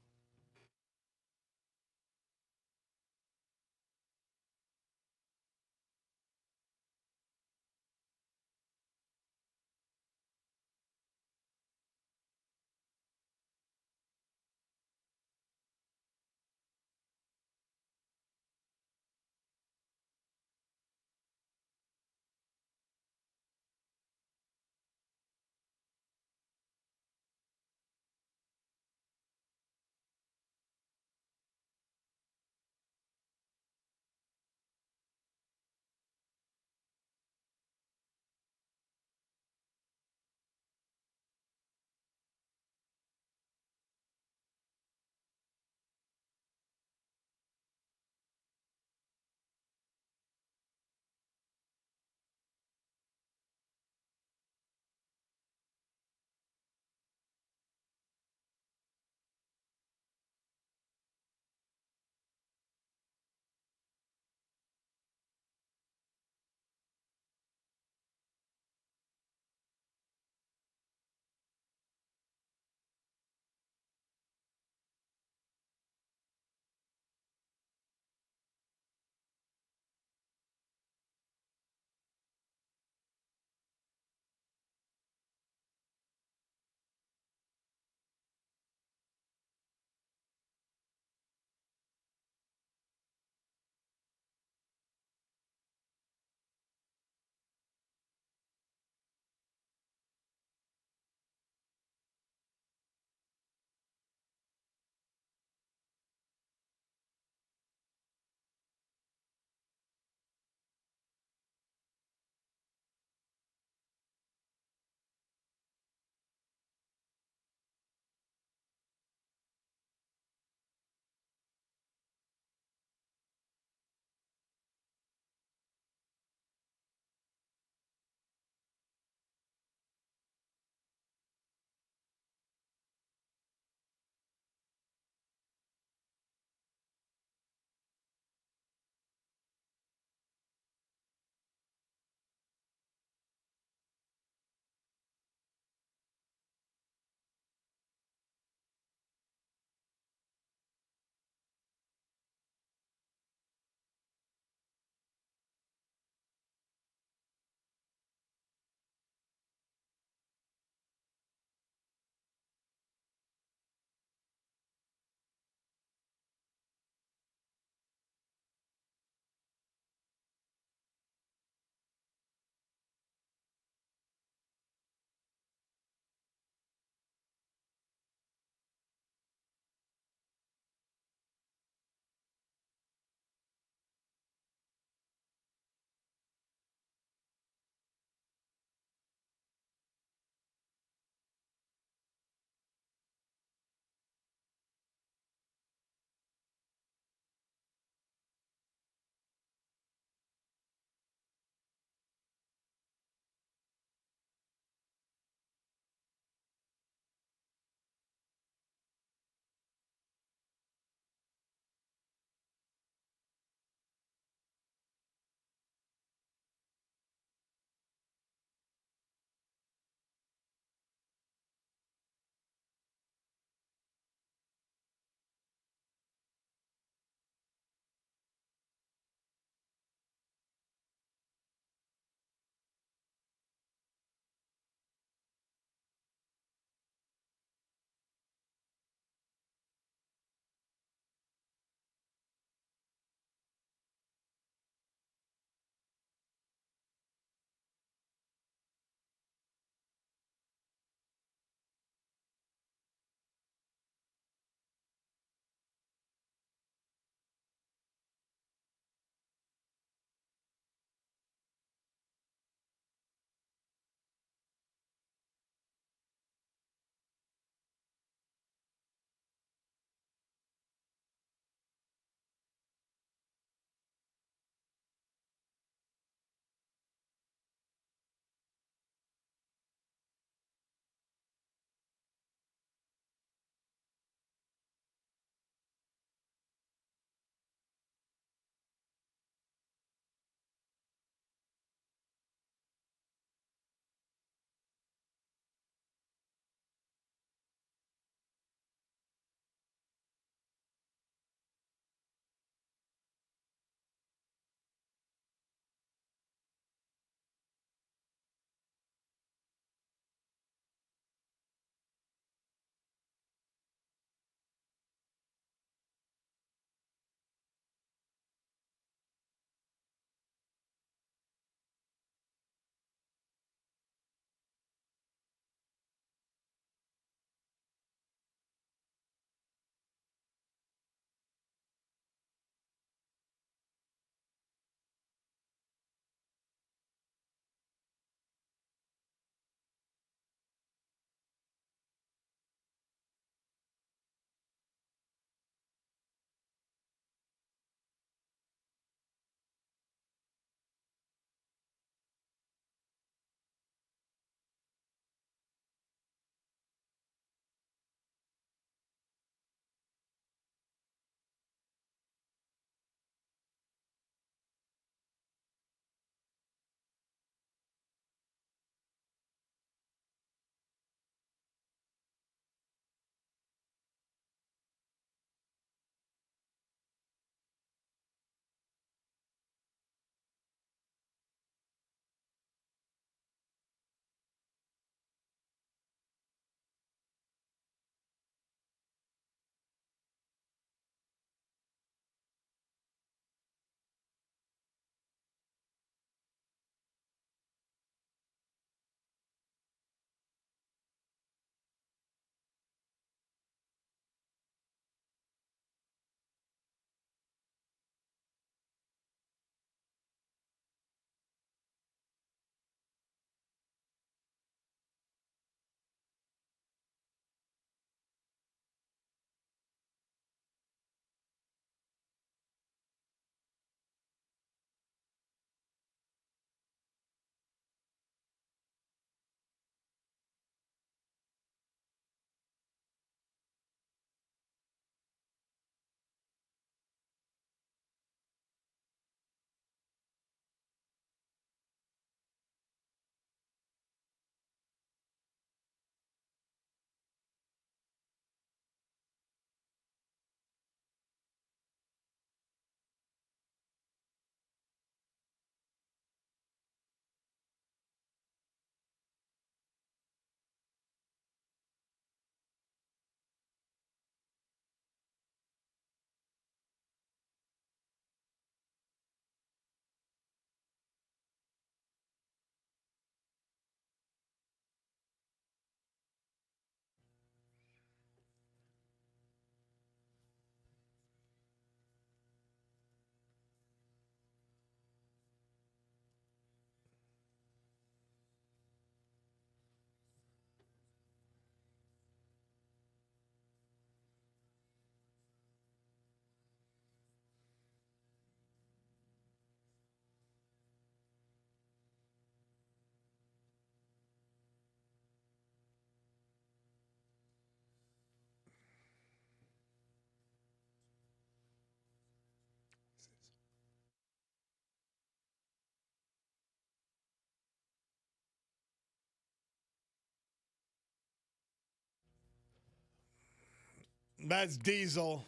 That's Diesel.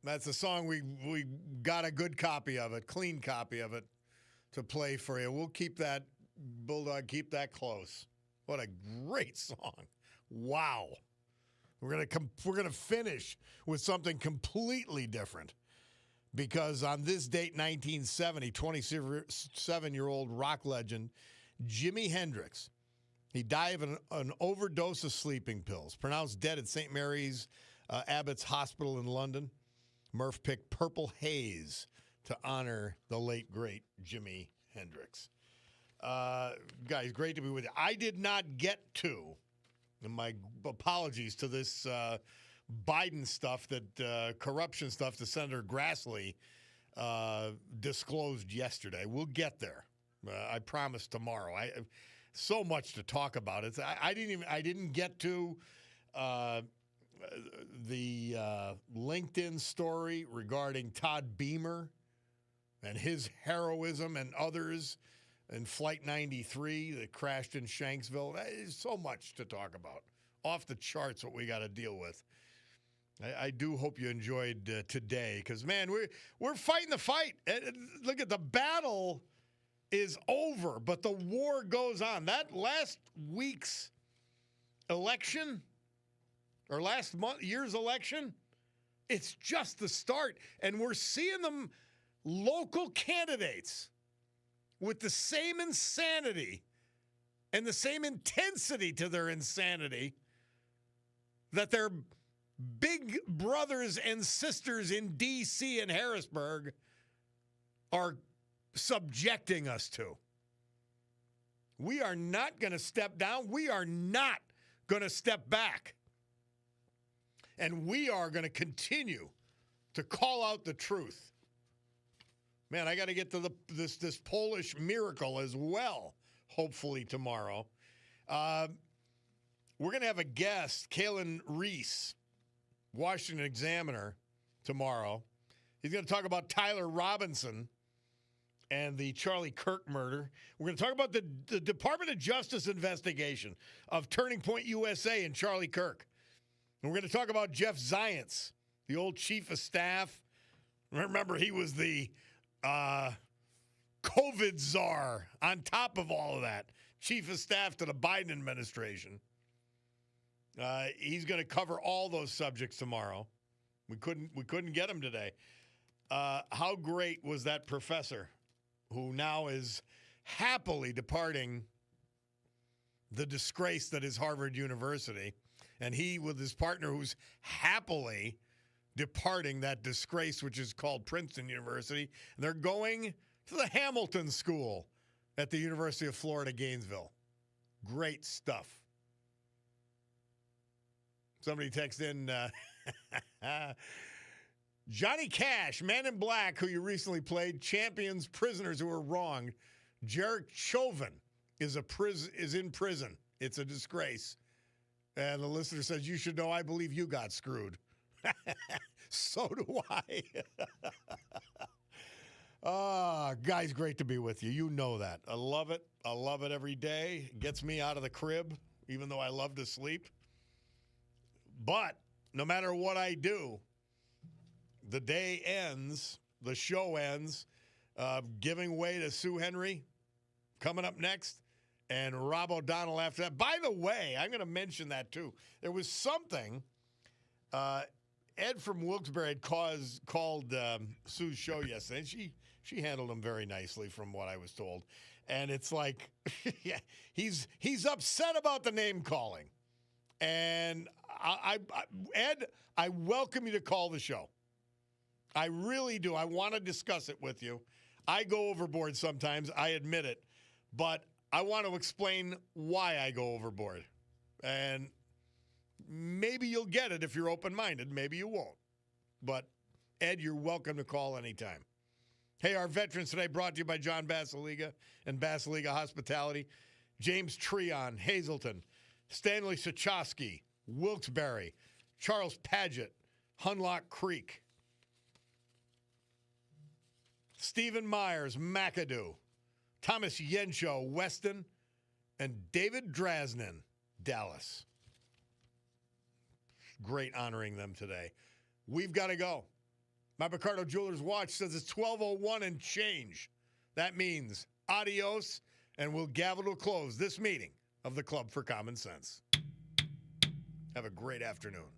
That's a song we got a good copy of it, clean copy of it to play for you. We'll keep that, Bulldog, keep that close. What a great song. Wow. We're gonna finish with something completely different because on this date, 1970, 27-year-old rock legend Jimi Hendrix, he died of an overdose of sleeping pills, pronounced dead at St. Mary's Abbott's Hospital in London. Murph picked Purple Haze to honor the late, great Jimi Hendrix. Guys, great to be with you. I did not get to, and my apologies to this Biden stuff, that corruption stuff that Senator Grassley disclosed yesterday. We'll get there. I promise tomorrow. So much to talk about. I didn't get to the LinkedIn story regarding Todd Beamer and his heroism and others in Flight 93 that crashed in Shanksville. There's so much to talk about. Off the charts what we got to deal with. I do hope you enjoyed today because, man, we're fighting the fight. Look at the battle is over, but the war goes on. That last week's election or last year's election, it's just the start. And we're seeing them local candidates with the same insanity and the same intensity to their insanity that their big brothers and sisters in D.C. and Harrisburg are subjecting us to. We are not going to step down. We are not going to step back. And we are going to continue to call out the truth. Man, I got to get to this Polish miracle as well, hopefully tomorrow. We're going to have a guest, Kalen Reese, Washington Examiner, tomorrow. He's going to talk about Tyler Robinson and the Charlie Kirk murder. We're going to talk about the Department of Justice investigation of Turning Point USA and Charlie Kirk. And we're going to talk about Jeff Zients, the old chief of staff. Remember, he was the COVID czar on top of all of that. Chief of staff to the Biden administration. He's going to cover all those subjects tomorrow. We couldn't get him today. How great was that professor who now is happily departing the disgrace that is Harvard University, and he with his partner who's happily departing that disgrace which is called Princeton University. And they're going to the Hamilton School at the University of Florida, Gainesville. Great stuff. Somebody text in Johnny Cash, Man in Black, who you recently played, champions prisoners who were wronged. Jarek Chauvin is in prison. It's a disgrace. And the listener says, you should know, I believe you got screwed. So do I. Guys, great to be with you. You know that. I love it. I love it every day. It gets me out of the crib, even though I love to sleep. But no matter what I do, the day ends, the show ends, giving way to Sue Henry coming up next, and Rob O'Donnell after that. By the way, I'm going to mention that too. There was something, Ed from Wilkes-Barre had called Sue's show yesterday, and she handled him very nicely from what I was told. And it's like, yeah, he's upset about the name calling. And Ed, I welcome you to call the show. I really do. I want to discuss it with you. I go overboard sometimes. I admit it. But I want to explain why I go overboard. And maybe you'll get it if you're open-minded. Maybe you won't. But, Ed, you're welcome to call anytime. Hey, our veterans today brought to you by John Basiliga and Basiliga Hospitality. James Treon, Hazleton. Stanley Sochowski, Wilkes-Barre. Charles Padgett, Hunlock Creek. Stephen Myers, McAdoo. Thomas Yensho, Weston. And David Drasnin, Dallas. Great honoring them today. We've got to go. My Picardo Jewelers watch says it's 12:01 and change. That means adios, and we'll gavel to a close this meeting of the Club for Common Sense. Have a great afternoon.